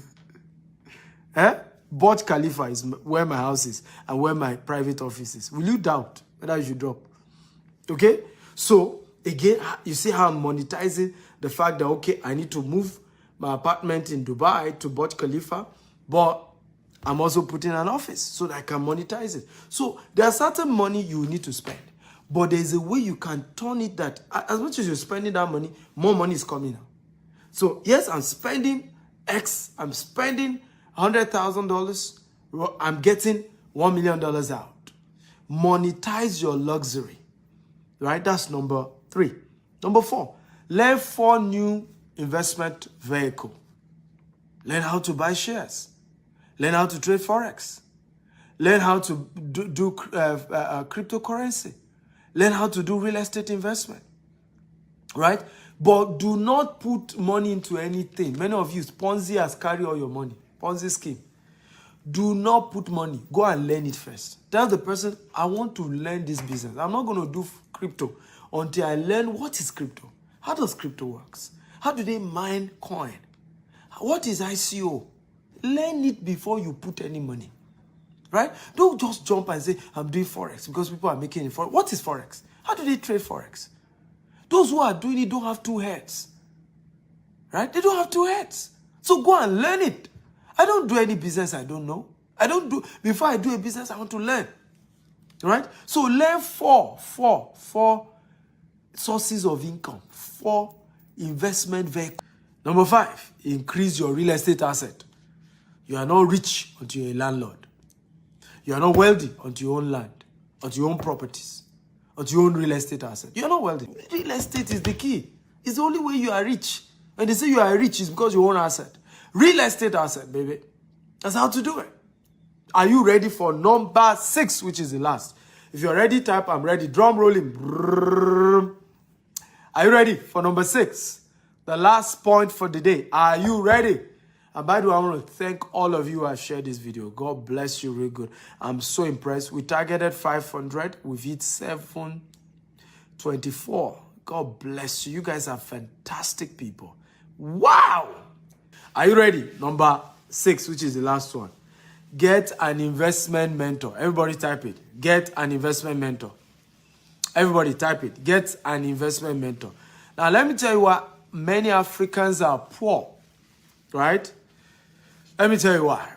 Eh? Burj Khalifa is where my house is and where my private office is. Will you doubt whether you should drop? Okay? So, again, you see how I'm monetizing the fact that, okay, I need to move my apartment in Dubai to Burj Khalifa, but I'm also putting an office so that I can monetize it. So, there's certain money you need to spend, but there's a way you can turn it that, as much as you're spending that money, more money is coming out. So, yes, I'm spending X, I'm spending $100,000, I'm getting $1 million out. Monetize your luxury. Right? That's number 3. Number 4, learn 4 new investment vehicles. Learn how to buy shares. Learn how to trade Forex. Learn how to do cryptocurrency. Learn how to do real estate investment. right? But do not put money into anything. Many of you, Ponzi has carried all your money. Ponzi scheme. Do not put money. Go and learn it first. Tell the person, I want to learn this business. I'm not going to do crypto until I learn what is crypto. How does crypto works? How do they mine coin? What is ICO? Learn it before you put any money. Right? Don't just jump and say, I'm doing Forex because people are making it. What is Forex? How do they trade Forex? Those who are doing it don't have two heads. Right? They don't have two heads. So go and learn it. I don't do any business I don't know. Before I do a business, I want to learn. Right? So learn four sources of income, 4 investment vehicles. Number 5, increase your real estate asset. You are not rich until you're a landlord. You are not wealthy until you own land, until you own properties, until you own real estate asset. You are not wealthy. Real estate is the key. It's the only way you are rich. When they say you are rich, it's because you own asset. Real estate asset, baby. That's how to do it. Are you ready for number 6, which is the last? If you're ready, type I'm ready. Drum rolling. Brrr. Are you ready for number 6? The last point for the day. Are you ready? And by the way, I want to thank all of you who have shared this video. God bless you real good. I'm so impressed. We targeted 500. We've hit 724. God bless you. You guys are fantastic people. Wow! Are you ready? Number 6, which is the last one. Get an investment mentor. Everybody type it. Get an investment mentor. Everybody type it. Get an investment mentor. Now, let me tell you why many Africans are poor. Right? Let me tell you why.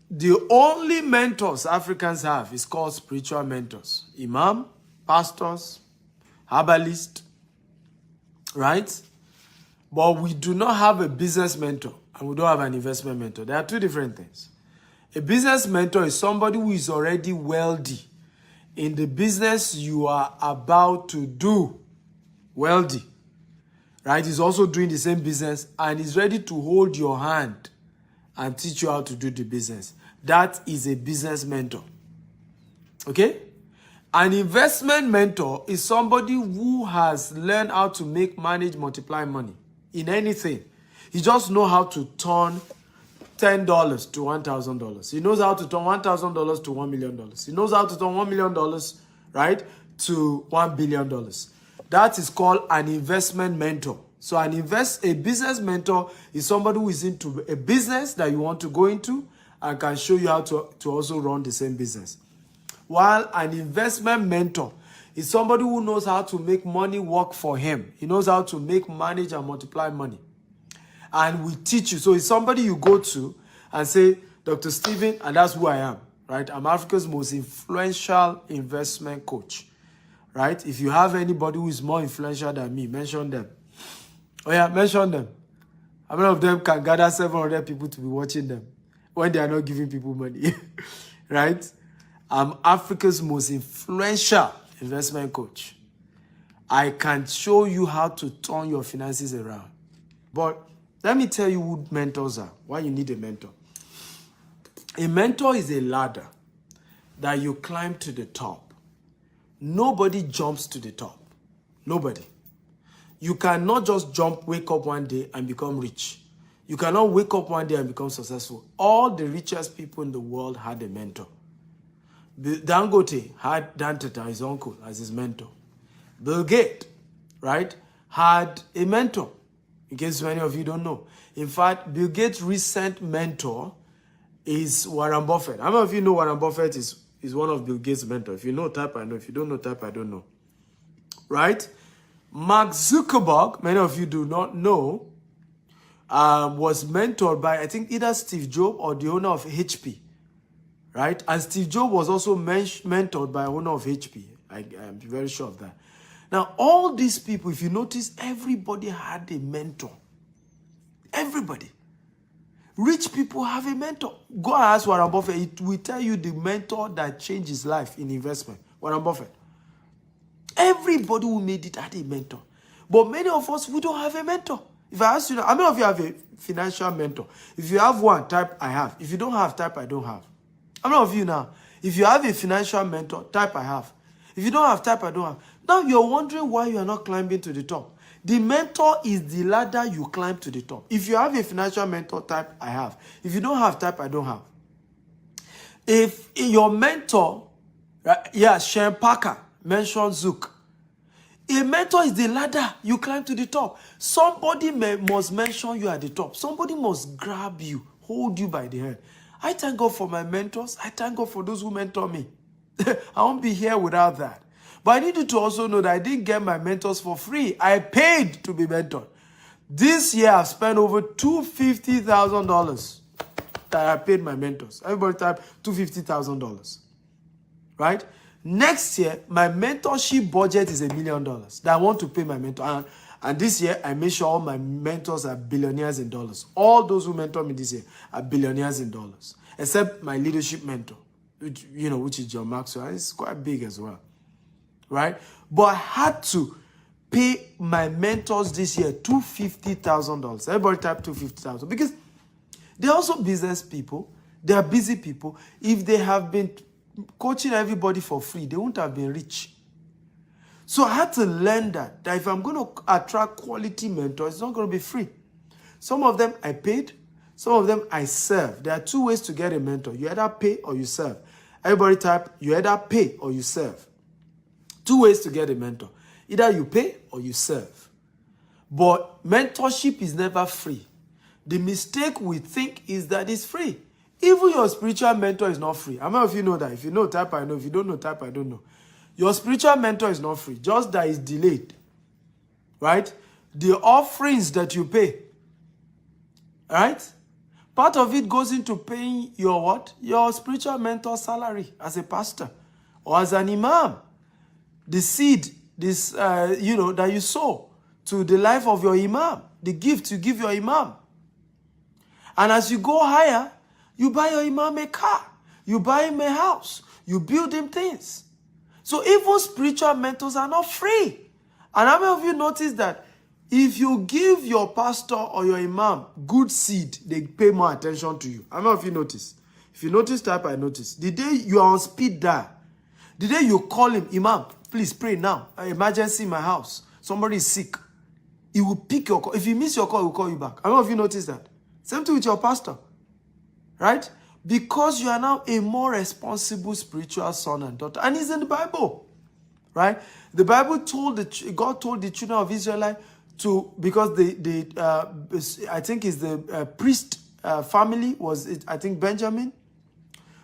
The only mentors Africans have is called spiritual mentors. Imam, pastors, herbalists. Right? But we do not have a business mentor and we don't have an investment mentor. There are 2 different things. A business mentor is somebody who is already wealthy in the business you are about to do. Wealthy. Right? He's also doing the same business and is ready to hold your hand and teach you how to do the business. That is a business mentor. Okay? An investment mentor is somebody who has learned how to make, manage, multiply money in anything. He just knows how to turn $10 to $1,000. He knows how to turn $1,000 to $1 million. He knows how to turn $1 million, right, to $1 billion. That is called an investment mentor. So a business mentor is somebody who is into a business that you want to go into and can show you how to also run the same business. While an investment mentor is somebody who knows how to make money work for him. He knows how to make, manage, and multiply money. And we teach you. So it's somebody you go to and say, Dr. Stephen, and that's who I am, right? I'm Africa's most influential investment coach, right? If you have anybody who is more influential than me, mention them. Oh yeah, mention them. How many of them can gather 700 people to be watching them when they are not giving people money, right? I'm Africa's most influential investment coach. I can show you how to turn your finances around. But let me tell you who mentors are, why you need a mentor. A mentor is a ladder that you climb to the top. Nobody jumps to the top. Nobody. You cannot just wake up one day and become rich. You cannot wake up one day and become successful. All the richest people in the world had a mentor. Dangote had Dan Tata, his uncle, as his mentor. Bill Gates, right, had a mentor. In case many of you don't know. In fact, Bill Gates' recent mentor is Warren Buffett. How many of you know Warren Buffett is one of Bill Gates' mentors? If you know, type I know. If you don't know, type I don't know. Right? Mark Zuckerberg, many of you do not know, was mentored by, I think, either Steve Jobs or the owner of HP. Right? And Steve Jobs was also mentored by the owner of HP. I'm very sure of that. Now, all these people, if you notice, everybody had a mentor. Everybody. Rich people have a mentor. Go and ask Warren Buffett. It will tell you the mentor that changed his life in investment. Warren Buffett. Everybody who made it had a mentor. But many of us, we don't have a mentor. If I ask you, how many of you have a financial mentor? If you have one, type I have. If you don't have, type I don't have. How many of you now? If you have a financial mentor, type I have. If you don't have, type I don't have. Now you're wondering why you are not climbing to the top. The mentor is the ladder you climb to the top. If you have a financial mentor, type I have. If you don't have, type I don't have. If your mentor, Shane Parker mentioned Zook. A mentor is the ladder you climb to the top. Somebody must mention you at the top. Somebody must grab you, hold you by the hand. I thank God for my mentors. I thank God for those who mentor me. I won't be here without that. But I need you to also know that I didn't get my mentors for free. I paid to be mentored. This year, I've spent over $250,000 that I paid my mentors. Everybody type $250,000. Right? Next year, my mentorship budget is $1 million that I want to pay my mentor. And this year, I make sure all my mentors are billionaires in dollars. All those who mentor me this year are billionaires in dollars. Except my leadership mentor, which is John Maxwell. It's quite big as well. Right? But I had to pay my mentors this year $250,000. Everybody type $250,000 because they're also business people. They are busy people. If they have been coaching everybody for free, they wouldn't have been rich. So I had to learn that if I'm going to attract quality mentors, it's not going to be free. Some of them I paid. Some of them I serve. There are two ways to get a mentor. You either pay or you serve. Everybody type, you either pay or you serve. Two ways to get a mentor. Either you pay or you serve. But mentorship is never free. The mistake we think is that it's free. Even your spiritual mentor is not free. How many of you know that? If you know, type I know. If you don't know, type I don't know. Your spiritual mentor is not free. Just that it's delayed. Right? The offerings that you pay. Right? Part of it goes into paying your what? Your spiritual mentor salary as a pastor or as an imam. The seed, that you sow to the life of your imam, the gift you give your imam. And as you go higher, you buy your imam a car, you buy him a house, you build him things. So even spiritual mentors are not free. And how many of you notice that if you give your pastor or your imam good seed, they pay more attention to you? How many of you notice? If you notice, type I notice. The day you are on speed dial, the day you call him, imam, please pray now. An emergency in my house. Somebody is sick. He will pick your call. If he miss your call, he will call you back. How many of you notice that? Same thing with your pastor. Right? Because you are now a more responsible spiritual son and daughter. And it's in the Bible. Right? The Bible God told the children of Israel to, because I think it's the priest family I think Benjamin.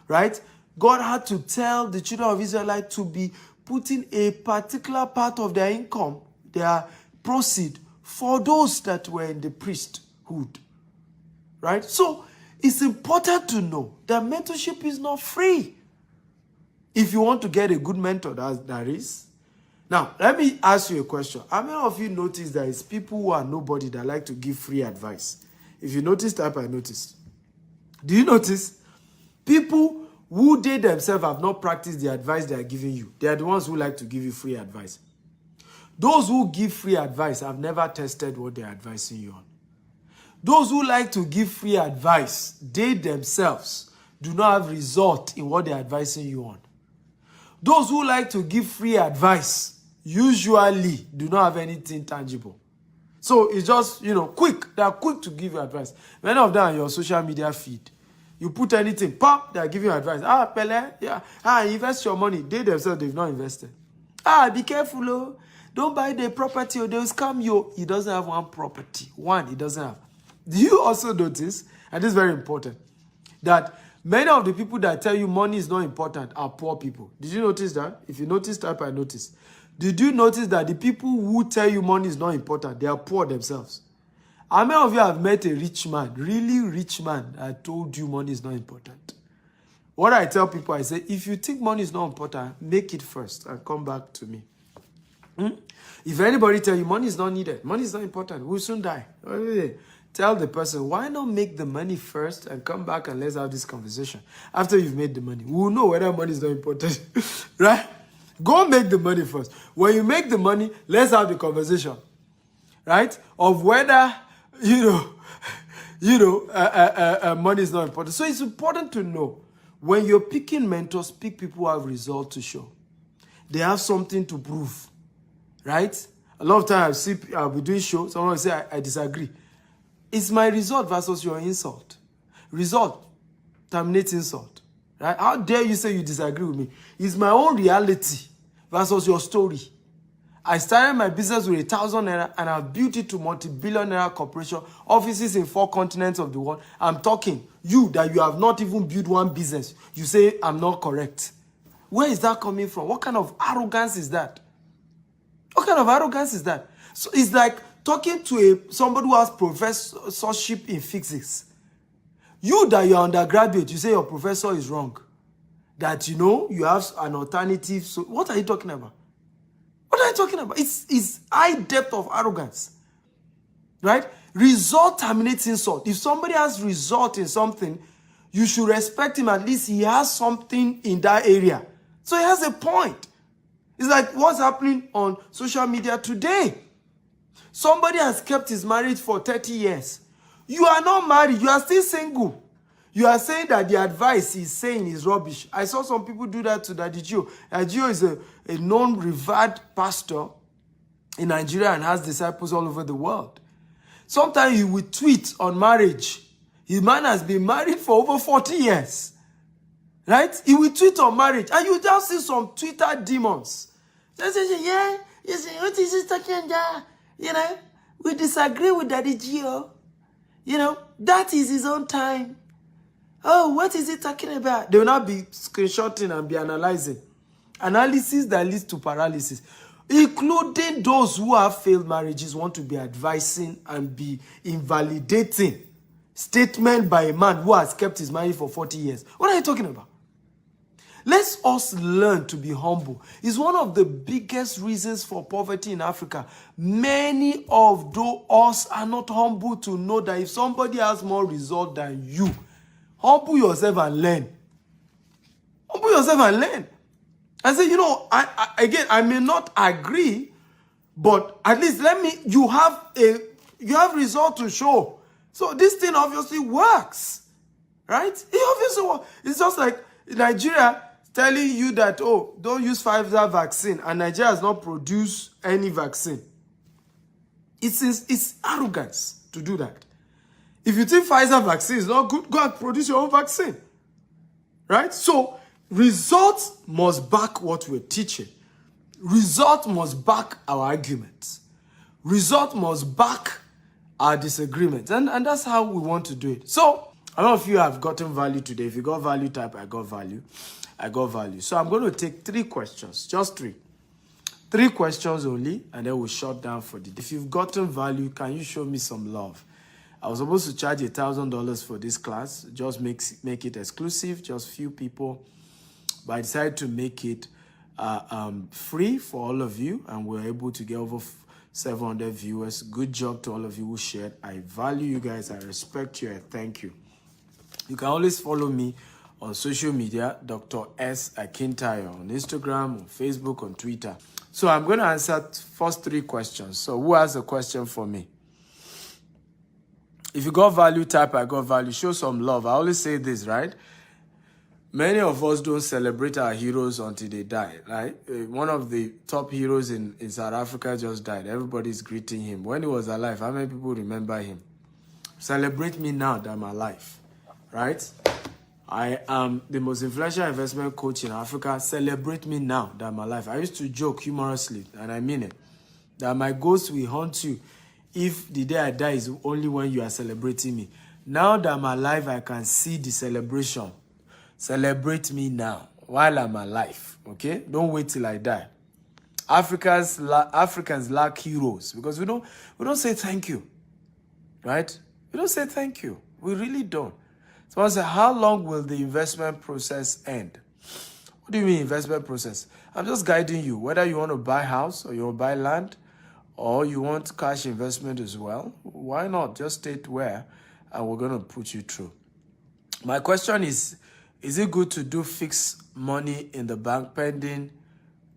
Right? God had to tell the children of Israel to be putting a particular part of their income, their proceed, for those that were in the priesthood. Right? So, it's important to know that mentorship is not free. If you want to get a good mentor, that is. Now, let me ask you a question. How many of you notice there is people who are nobody that like to give free advice? If you notice, type I noticed. Do you notice? People who they themselves have not practiced the advice they are giving you. They are the ones who like to give you free advice. Those who give free advice have never tested what they are advising you on. Those who like to give free advice, they themselves do not have result in what they are advising you on. Those who like to give free advice usually do not have anything tangible. So it's just, quick. They are quick to give you advice. Many of them are your social media feed. You put anything, pop, they are giving you advice. Pele, yeah. Invest your money. They themselves, they've not invested. Be careful, oh. Don't buy the property or they'll scam you. He doesn't have one property. He doesn't have. Do you also notice, and this is very important, that many of the people that tell you money is not important are poor people? Did you notice that? If you notice, type I notice. Did you notice that the people who tell you money is not important, they are poor themselves? How many of you have met a rich man, really rich man, that told you money is not important? What I tell people, I say, if you think money is not important, make it first and come back to me. If anybody tell you money is not needed, money is not important, we'll soon die. Tell the person, why not make the money first and come back and let's have this conversation. After you've made the money, we'll know whether money is not important. Right? Go make the money first. When you make the money, let's have the conversation. Right? Of whether, money is not important. So it's important to know, when you're picking mentors, pick people who have results to show. They have something to prove. Right? A lot of times I'll be doing show, someone will say, I disagree. It's my result versus your insult. Result terminates insult. Right? How dare you say you disagree with me? It's my own reality versus your story. I started my business with 1,000 naira and I've built it to multi-billion naira corporation, offices in 4 continents of the world. I'm talking, you that you have not even built one business, you say I'm not correct. Where is that coming from? What kind of arrogance is that? What kind of arrogance is that? So it's like talking to somebody who has professorship in physics. You that you're undergraduate, you say your professor is wrong. That you have an alternative. So what are you talking about? What are you talking about? It's high depth of arrogance. Right? Result terminates insult. If somebody has result in something, you should respect him. At least he has something in that area. So he has a point. It's like what's happening on social media today. Somebody has kept his marriage for 30 years. You are not married. You are still single. You are saying that the advice he's saying is rubbish. I saw some people do that to Daddy Gio. Daddy Gio is a known, revered pastor in Nigeria and has disciples all over the world. Sometimes he will tweet on marriage. His man has been married for over 40 years. Right? He will tweet on marriage. And you just see some Twitter demons. They say, yeah, you say, what is he talking about? We disagree with Daddy Gio. That is his own time. Oh, what is he talking about? They will not be screenshotting and be analyzing. Analysis that leads to paralysis. Including those who have failed marriages want to be advising and be invalidating statement by a man who has kept his marriage for 40 years. What are you talking about? Let's us learn to be humble. It's one of the biggest reasons for poverty in Africa. Many of us are not humble to know that if somebody has more result than you, humble yourself and learn. Humble yourself and learn. I say, I may not agree, but at least you have result to show. So this thing obviously works, right? It obviously works. It's just like Nigeria telling you that, don't use Pfizer vaccine, and Nigeria has not produced any vaccine. It's arrogance to do that. If you think Pfizer vaccine is not good, go and produce your own vaccine. Right? So, results must back what we're teaching. Result must back our arguments. Result must back our disagreements. And that's how we want to do it. So, a lot of you have gotten value today. If you got value, type I got value. I got value. So, I'm going to take 3 questions. Just 3. 3 questions only, and then we'll shut down for the day. If you've gotten value, can you show me some love? I was supposed to charge $1,000 for this class. Just make it exclusive, just few people. But I decided to make it free for all of you, and we're able to get over 700 viewers. Good job to all of you who shared. I value you guys. I respect you. I thank you. You can always follow me on social media, Dr. S. Akintayo, on Instagram, on Facebook, on Twitter. So I'm going to answer first 3 questions. So who has a question for me? If you got value, type I got value. Show some love. I always say this, right? Many of us don't celebrate our heroes until they die, right? One of the top heroes in South Africa just died. Everybody's greeting him. When he was alive, how many people remember him? Celebrate me now that I'm alive, right? I am the most influential investment coach in Africa. Celebrate me now that I'm alive. I used to joke humorously, and I mean it, that my ghost will haunt you if the day I die is only when you are celebrating me. Now that I'm alive, I can see the celebration. Celebrate me now while I'm alive, okay? Don't wait till I die. Africans lack heroes because we don't say thank you, right? We don't say thank you. We really don't. So I say, how long will the investment process end? What do you mean investment process? I'm just guiding you, whether you want to buy a house or you want to buy land or you want cash investment as well. Why not? Just state where and we're going to put you through. My question is it good to do fixed money in the bank pending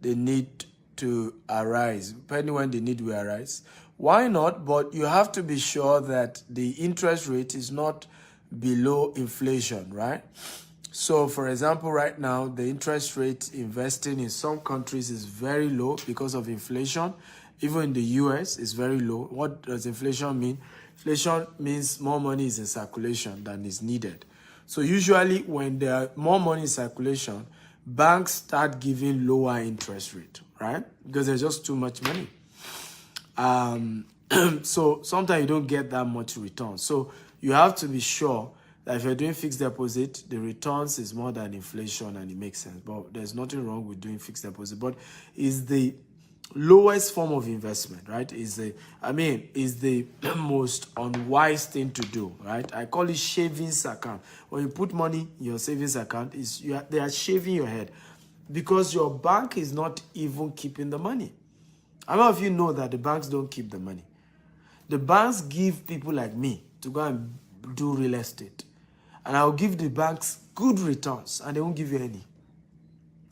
the need to arise, pending when the need will arise? Why not? But you have to be sure that the interest rate is not below inflation, right? So, for example, right now, the interest rate investing in some countries is very low because of inflation. Even in the US, it's very low. What does inflation mean? Inflation means more money is in circulation than is needed. So usually when there are more money in circulation, banks start giving lower interest rate, right? Because there's just too much money. So sometimes you don't get that much return. So you have to be sure that if you're doing fixed deposit, the returns is more than inflation and it makes sense. But there's nothing wrong with doing fixed deposit. But it's the lowest form of investment, right? Is the most unwise thing to do, right? I call it savings account. When you put money in your savings account, they are shaving your head because your bank is not even keeping the money. How many of you know that the banks don't keep the money? The banks give people like me to go and do real estate. And I'll give the banks good returns and they won't give you any.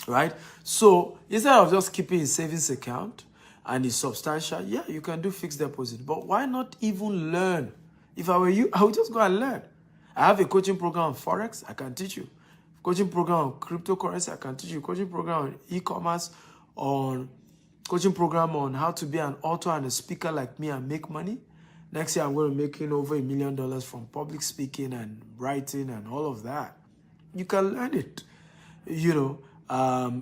Right? So instead of just keeping a savings account and it's substantial, yeah, you can do fixed deposit. But why not even learn? If I were you, I would just go and learn. I have a coaching program on Forex, I can teach you. Coaching program on cryptocurrency, I can teach you. Coaching program on e-commerce, coaching program on how to be an author and a speaker like me and make money. Next year, I'm going to be making over $1 million from public speaking and writing and all of that. You can learn it. You know,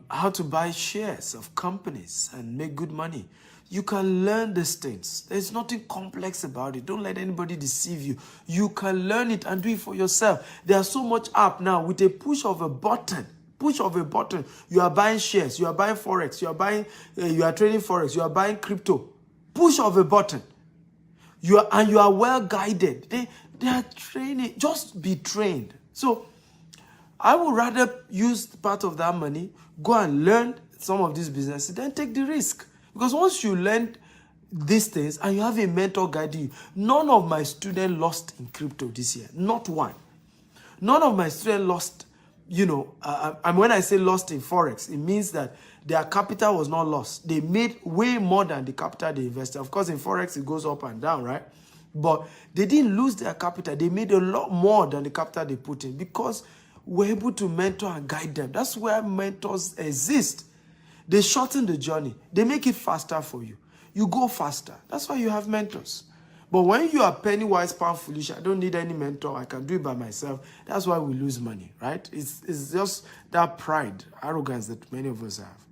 how to buy shares of companies and make good money. You can learn these things. There's nothing complex about it. Don't let anybody deceive you. You can learn it and do it for yourself. There's so much app now with a push of a button. You are buying shares. You are buying Forex. You are trading Forex. You are buying crypto. Push of a button. You are well guided. They are training. Just be trained. So I would rather use part of that money, go and learn some of these businesses, then take the risk. Because once you learn these things and you have a mentor guiding you, none of my students lost in crypto this year. Not one. None of my students lost, and when I say lost in Forex, it means that their capital was not lost. They made way more than the capital they invested. Of course, in Forex, it goes up and down, right? But they didn't lose their capital. They made a lot more than the capital they put in because we're able to mentor and guide them. That's where mentors exist. They shorten the journey. They make it faster for you. You go faster. That's why you have mentors. But when you are penny wise, pound foolish, I don't need any mentor. I can do it by myself. That's why we lose money, right? It's just that pride, arrogance that many of us have.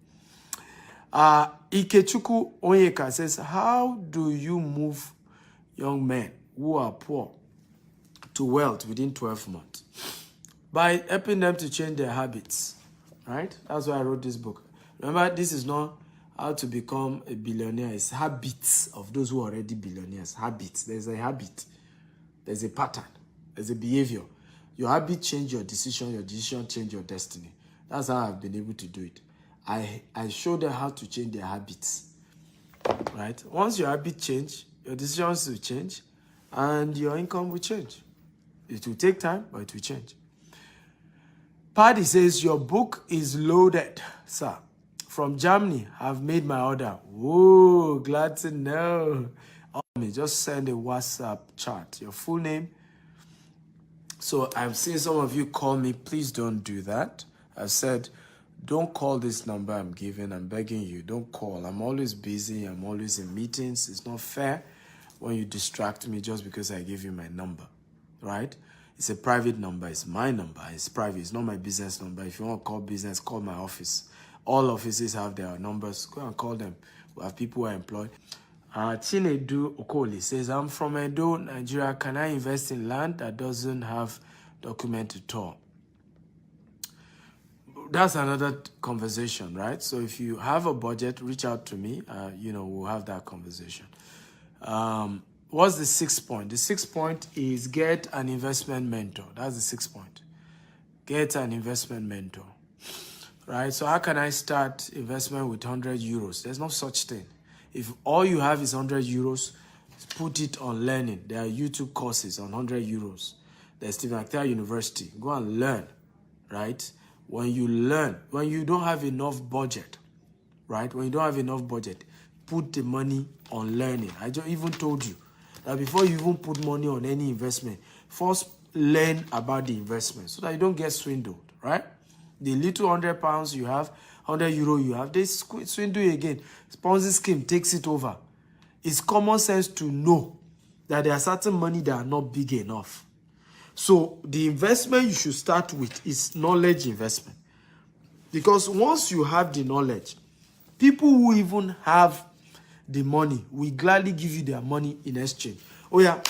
Ikechukwu Onyeka says, how do you move young men who are poor to wealth within 12 months? By helping them to change their habits, right? That's why I wrote this book. Remember, this is not how to become a billionaire. It's habits of those who are already billionaires. Habits. There's a habit. There's a pattern. There's a behavior. Your habit change your decision change your destiny. That's how I've been able to do it. I show them how to change their habits, right? Once your habit change, your decisions will change and your income will change. It will take time, but it will change. Paddy says, your book is loaded, sir. From Germany, I've made my order. Whoa, glad to know. Just send a WhatsApp chat, your full name. So I've seen some of you call me. Please don't do that. I've said, don't call this number I'm giving. I'm begging you, don't call. I'm always busy. I'm always in meetings. It's not fair when you distract me just because I give you my number, right? It's a private number. It's my number. It's private. It's not my business number. If you want to call business, call my office. All offices have their numbers. Go and call them. We have people who are employed. Chinedu Okoli says, I'm from Edo, Nigeria. Can I invest in land that doesn't have document at all? That's another conversation, right? So if you have a budget, reach out to me. We'll have that conversation. What's the 6th point? The 6th point is get an investment mentor. That's the 6th point. Get an investment mentor. Right? So how can I start investment with 100 euros? There's no such thing. If all you have is 100 euros, put it on learning. There are YouTube courses on 100 euros. There's Stephen Actel University. Go and learn, right? When you learn, when you don't have enough budget, right? When you don't have enough budget, put the money on learning. I just even told you that before you even put money on any investment, first learn about the investment so that you don't get swindled, right? The little £100 you have, €100 you have, they swindle you again. Ponzi scheme takes it over. It's common sense to know that there are certain money that are not big enough. So the investment you should start with is knowledge investment. Because once you have the knowledge, people who even have the money will gladly give you their money in exchange. Oh yeah,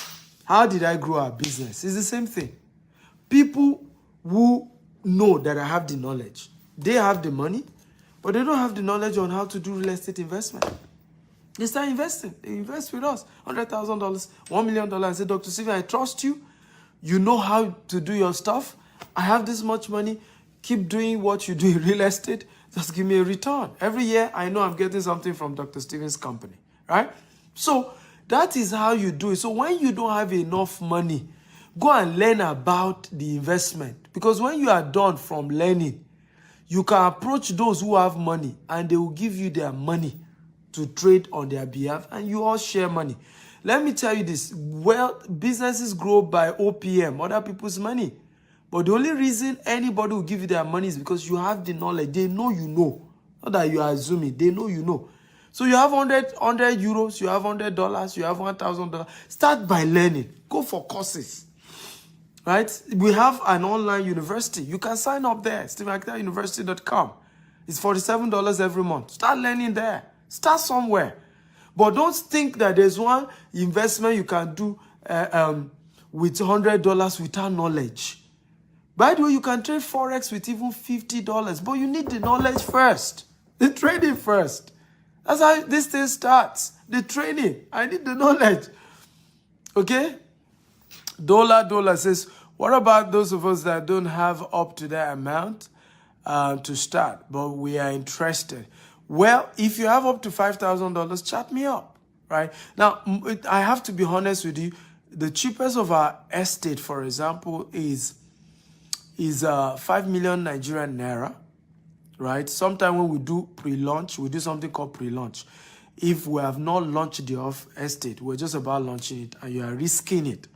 how did I grow our business? It's the same thing. People who know that I have the knowledge, they have the money, but they don't have the knowledge on how to do real estate investment. They start investing. They invest with us. $100,000, $1 million, and say, Dr. Stephen, I trust you. You know how to do your stuff. I have this much money. Keep doing what you do in real estate. Just give me a return. Every year, I know I'm getting something from Dr. Stephen's company, right? So that is how you do it. So when you don't have enough money, go and learn about the investment. Because when you are done from learning, you can approach those who have money and they will give you their money to trade on their behalf, and you all share money. Let me tell you this, well, businesses grow by OPM, other people's money. But the only reason anybody will give you their money is because you have the knowledge. They know you know. Not that you are assuming. They know you know. So you have 100 euros, you have $100, you have $1,000. Start by learning. Go for courses. Right? We have an online university. You can sign up there, StephenAkitaUniversity.com. It's $47 every month. Start learning there. Start somewhere. But don't think that there's one investment you can do with $100 without knowledge. By the way, you can trade Forex with even $50, but you need the knowledge first. The trading first. That's how this thing starts. The trading. I need the knowledge. Okay? Dollar says, what about those of us that don't have up to that amount to start, but we are interested? Well, if you have up to $5,000, chat me up, right? Now, I have to be honest with you. The cheapest of our estate, for example, is 5 million Nigerian naira, right? Sometime when we do pre-launch, we do something called pre-launch. If we have not launched the off estate, we're just about launching it, and you are risking it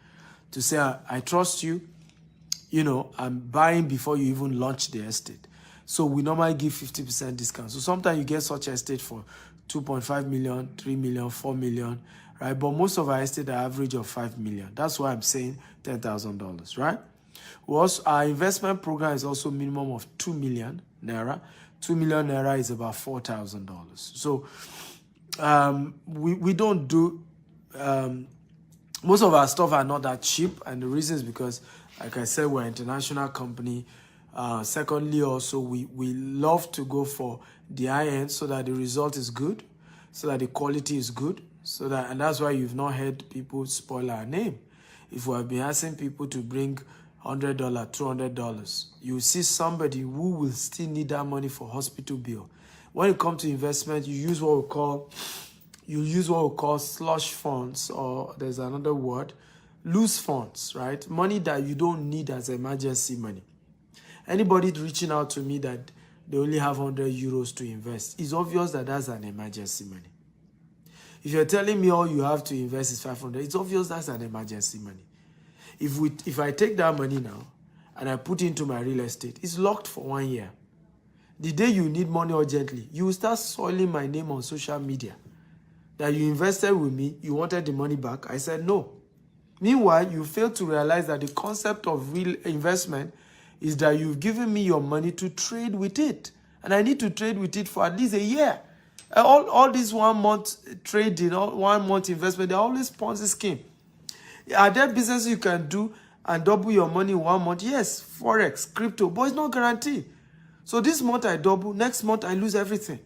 to say, I trust you, you know, I'm buying before you even launch the estate. So we normally give 50% discount. So sometimes you get such estate for 2.5 million, 3 million, 4 million, right? But most of our estate are average of 5 million. That's why I'm saying $10,000, right? Our investment program is also minimum of 2 million naira. 2 million naira is about $4,000. So we don't do, most of our stuff are not that cheap. And the reason is because, like I said, we're an international company. Secondly, also, we love to go for the high end so that the result is good, so that the quality is good, and that's why you've not heard people spoil our name. If we have been asking people to bring $100, $200, you see somebody who will still need that money for hospital bill. When it comes to investment, you use what we call slush funds, or there's another word, loose funds, right? Money that you don't need as emergency money. Anybody reaching out to me that they only have 100 euros to invest, it's obvious that that's an emergency money. If you're telling me all you have to invest is 500, it's obvious that's an emergency money. If I take that money now and I put it into my real estate, it's locked for 1 year. The day you need money urgently, you will start soiling my name on social media. That you invested with me, you wanted the money back. I said no. Meanwhile, you fail to realize that the concept of real investment is that you've given me your money to trade with it. And I need to trade with it for at least a year. All this 1 month trading, 1 month investment, they're always Ponzi scheme. Are there businesses you can do and double your money in 1 month? Yes, Forex, crypto, but it's not guaranteed. So this month I double, next month I lose everything,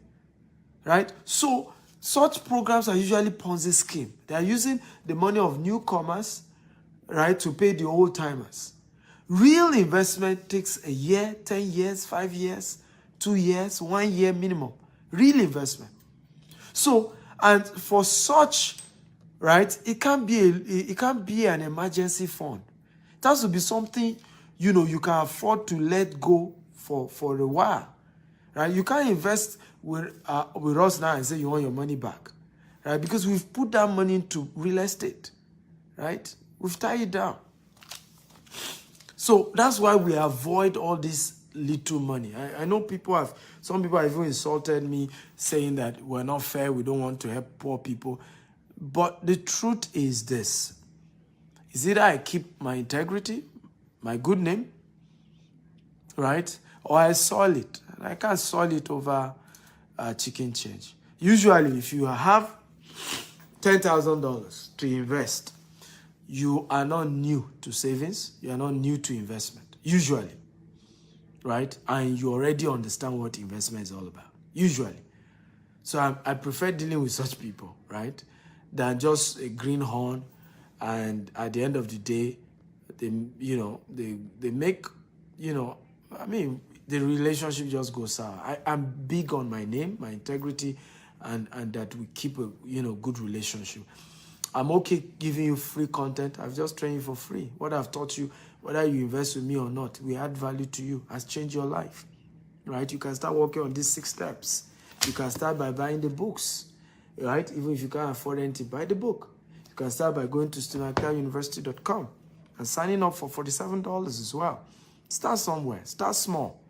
right? So such programs are usually Ponzi scheme. They are using the money of newcomers, right, to pay the old timers. Real investment takes a year, 10 years, 5 years, 2 years, 1 year minimum. Real investment. So, and for such, right, it can't be an emergency fund. It has to be something, you know, you can afford to let go for a while, right? You can't invest with us now and say you want your money back, right? Because we've put that money into real estate, right? We've tied it down. So that's why we avoid all this little money. I know some people have even insulted me saying that we're not fair, we don't want to help poor people. But the truth is this. Is either I keep my integrity, my good name, right? Or I soil it. And I can't soil it over chicken change. Usually, if you have $10,000 to invest, you are not new to savings. You are not new to investment. Usually, right? And you already understand what investment is all about. Usually. So I prefer dealing with such people, right? Than just a greenhorn, and at the end of the day, they make, the relationship just goes sour. I'm big on my name, my integrity, and that we keep a good relationship. I'm okay giving you free content. I've just trained you for free. What I've taught you, whether you invest with me or not, we add value to you, has changed your life, right? You can start working on these 6 steps. You can start by buying the books, right? Even if you can't afford anything, buy the book. You can start by going to StephenAkitaUniversity.com and signing up for $47 as well. Start somewhere. Start small,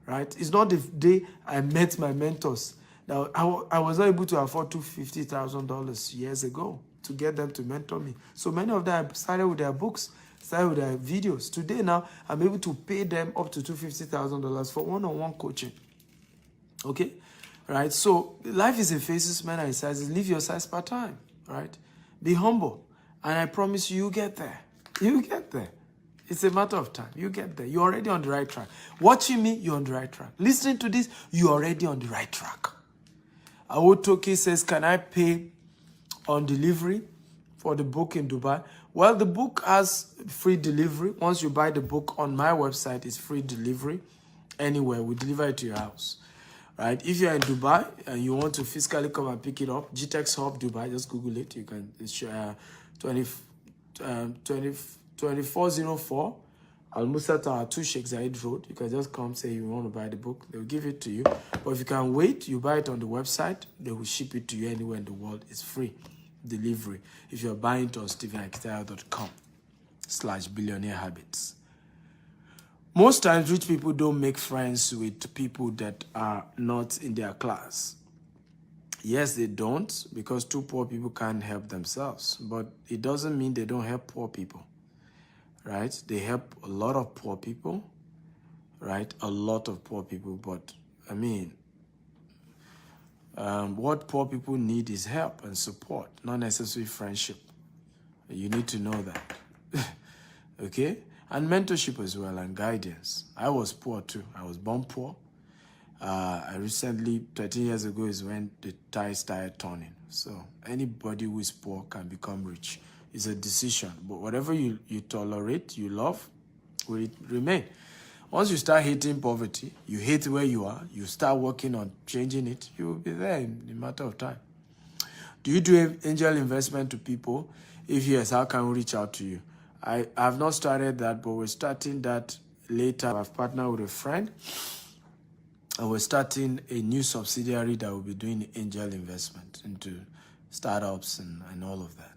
right? It's not the day I met my mentors. Now, I was not able to afford $250,000 years ago to get them to mentor me. So many of them started with their books, started with their videos. Today now, I'm able to pay them up to $250,000 for one-on-one coaching. Okay? Right? So life is in phases, men are in sizes. Live your size per time, right? Be humble. And I promise you, get there. You get there. It's a matter of time. You get there. You're already on the right track. Watching me, you're on the right track. Listening to this, you're already on the right track. Awotoki says, can I pay on delivery for the book in Dubai? Well, the book has free delivery. Once you buy the book on my website, it's free delivery. Anywhere, we deliver it to your house. Right? If you're in Dubai and you want to physically come and pick it up, GTEX Hub Dubai, just Google it. You can, it's 2404 Al Musa Tower 2 Sheikh Zayed Road. You can just come say you want to buy the book. They'll give it to you. But if you can wait, you buy it on the website. They will ship it to you anywhere in the world. It's free delivery. If you're buying it on StephenAkitayo.com/billionaire habits. Most times, rich people don't make friends with people that are not in their class. Yes, they don't, because 2 poor people can't help themselves. But it doesn't mean they don't help poor people, right? They help a lot of poor people, right? A lot of poor people. But, I mean, what poor people need is help and support, not necessarily friendship. You need to know that, okay? And mentorship as well, and guidance. I was poor too. I was born poor. I recently, 13 years ago, is when the tide started turning. So anybody who is poor can become rich. It's a decision. But whatever you tolerate, you love, will remain. Once you start hating poverty, you hate where you are, you start working on changing it, you will be there in a matter of time. Do you do angel investment to people? If yes, how can we reach out to you? I have not started that, but we're starting that later. I've partnered with a friend, and we're starting a new subsidiary that will be doing angel investment into startups and all of that.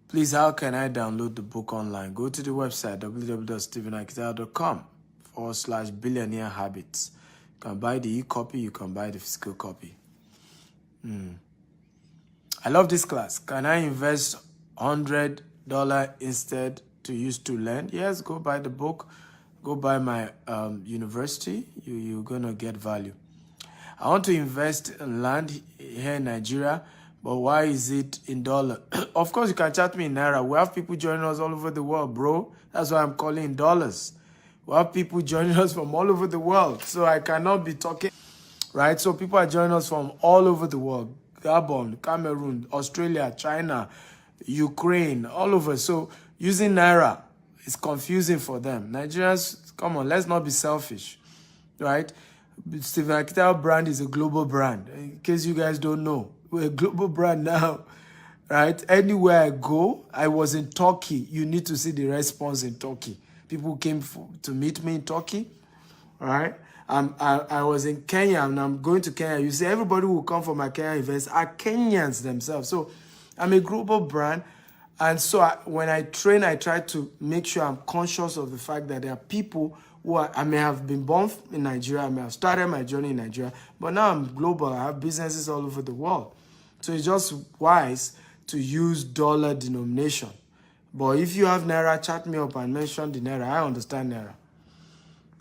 Please, how can I download the book online? Go to the website, www.stephenakitayo.com/billionaire habits. You can buy the e-copy, you can buy the physical copy. I love this class. Can I invest $100 instead to use to learn? Yes, go buy the book. Go buy my university. You're going to get value. I want to invest in land here in Nigeria, but why is it in dollar? Of course, you can chat me in Naira. We have people joining us all over the world, bro. That's why I'm calling in dollars. We have people joining us from all over the world. So I cannot be talking, right? So people are joining us from all over the world. Gabon, Cameroon, Australia, China, Ukraine, all over. So using Naira is confusing for them. Nigerians, come on, let's not be selfish, right? Stephen Akitayo brand is a global brand. In case you guys don't know, we're a global brand now, right? Anywhere I go, I was in Turkey. You need to see the response in Turkey. People came to meet me in Turkey, all right? I was in Kenya, and I'm going to Kenya. You see, everybody who will come for my Kenya events are Kenyans themselves. So I'm a global brand. And so when I train, I try to make sure I'm conscious of the fact that there are people who I may have been born in Nigeria, I may have started my journey in Nigeria, but now I'm global. I have businesses all over the world. So it's just wise to use dollar denomination. But if you have Naira, chat me up and mention the Naira. I understand Naira.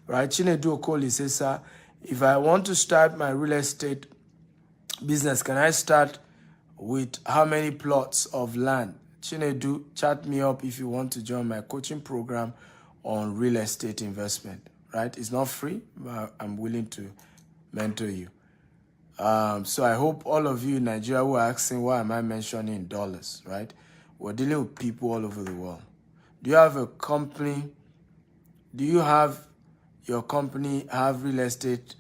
Right? Chinedu Okoli says, sir, if I want to start my real estate business, can I start with how many plots of land? Chinedu, chat me up if you want to join my coaching program on real estate investment. Right? It's not free, but I'm willing to mentor you. So I hope all of you in Nigeria who are asking why am I mentioning dollars, right? We're dealing with people all over the world. Do you have a company? Do you have your company have real estate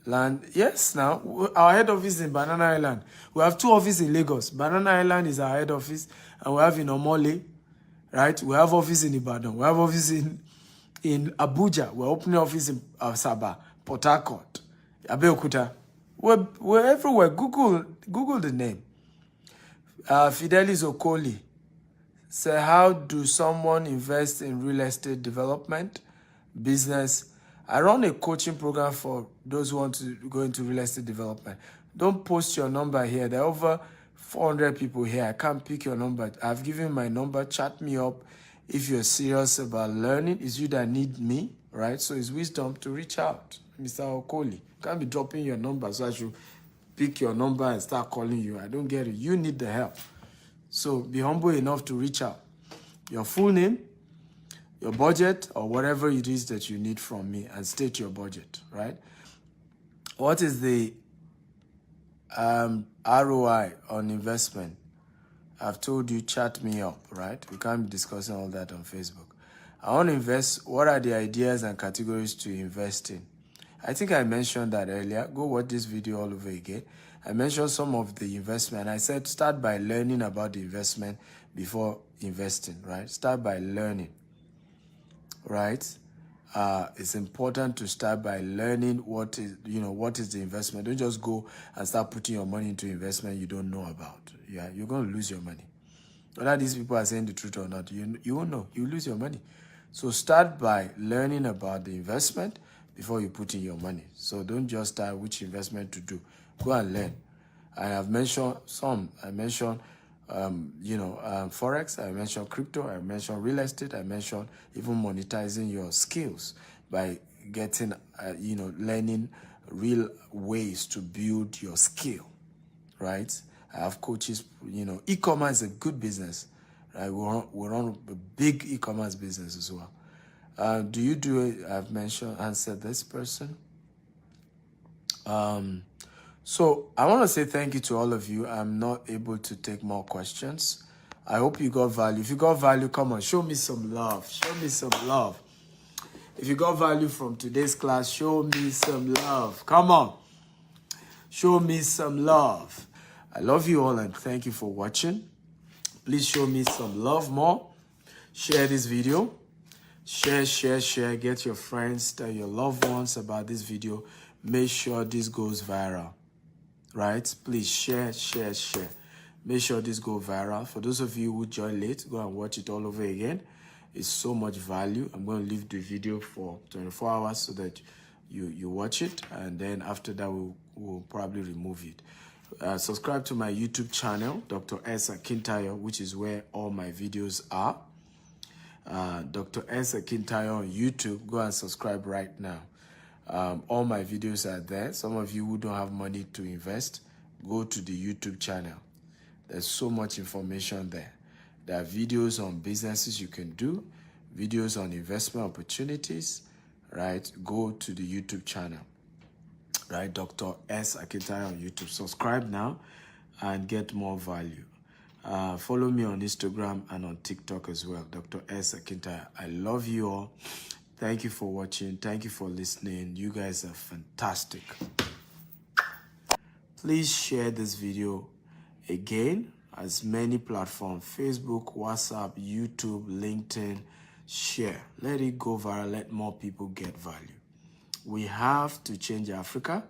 land? Yes, now our head office is in Banana Island. We have 2 offices in Lagos. Banana Island is our head office, and we have in Omole, right? We have office in Ibadan. We have office in Abuja. We're opening office in Asaba, Port Harcourt, Abeokuta. We're everywhere. Google the name. Fidelis Okoli say, how do someone invest in real estate development business? I run a coaching program for those who want to go into real estate development. Don't post your number here. There are over 400 people here. I can't pick your number. I've given my number. Chat me up if you're serious about learning. It's you that need me, right? So it's wisdom to reach out. Mr. Okoli, can't be dropping your number, so I should pick your number and start calling you. I don't get it. You need the help. So be humble enough to reach out. Your full name, your budget, or whatever it is that you need from me, and state your budget, right? What is the ROI on investment? I've told you, chat me up, right? We can't be discussing all that on Facebook. I want to invest. What are the ideas and categories to invest in? I think I mentioned that earlier. Go watch this video all over again. I mentioned some of the investment. I said start by learning about the investment before investing, right? Start by learning, right? It's important to start by learning what is the investment. Don't just go and start putting your money into investment you don't know about. Yeah, you're going to lose your money. Whether these people are saying the truth or not, you won't know. You lose your money. So start by learning about the investment before you put in your money. So don't just start which investment to do. Go and learn. I have mentioned some. I mentioned, Forex. I mentioned crypto. I mentioned real estate. I mentioned even monetizing your skills by getting, learning real ways to build your skill, right? I have coaches, e-commerce is a good business, right? We run a big e-commerce business as well. Do you do it? I've answered this person. So I want to say thank you to all of you. I'm not able to take more questions. I hope you got value. If you got value, come on, show me some love. Show me some love. If you got value from today's class, show me some love. Come on. Show me some love. I love you all and thank you for watching. Please show me some love more. Share this video. Share. Get your friends, tell your loved ones about this video. Make sure this goes viral, right? Please share. Make sure this goes viral. For those of you who joined late, go and watch it all over again. It's so much value. I'm going to leave the video for 24 hours so that you watch it, and then after that we'll probably remove it. Subscribe to my YouTube channel, Dr. S. Akintayo, which is where all my videos are. Dr. S. Akintayo on YouTube. Go and subscribe right now. All my videos are there. Some of you who don't have money to invest, go to the YouTube channel. There's so much information there. There are videos on businesses you can do, videos on investment opportunities, right? Go to the YouTube channel, right? Dr. S. Akintayo on YouTube. Subscribe now and get more value. Follow me on Instagram and on TikTok as well, Dr. S. Akintayo. I love you all. Thank you for watching. Thank you for listening. You guys are fantastic. Please share this video again, as many platforms, Facebook, WhatsApp, YouTube, LinkedIn. Share. Let it go viral. Let more people get value. We have to change Africa,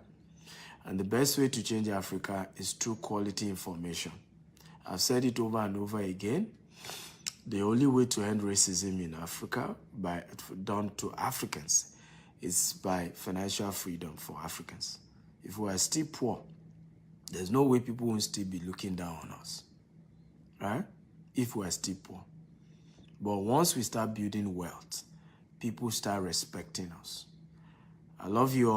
and the best way to change Africa is through quality information. I've said it over and over again. The only way to end racism in Africa, done to Africans, is by financial freedom for Africans. If we are still poor, there's no way people won't still be looking down on us. right? If we're still poor. But once we start building wealth, people start respecting us. I love you all.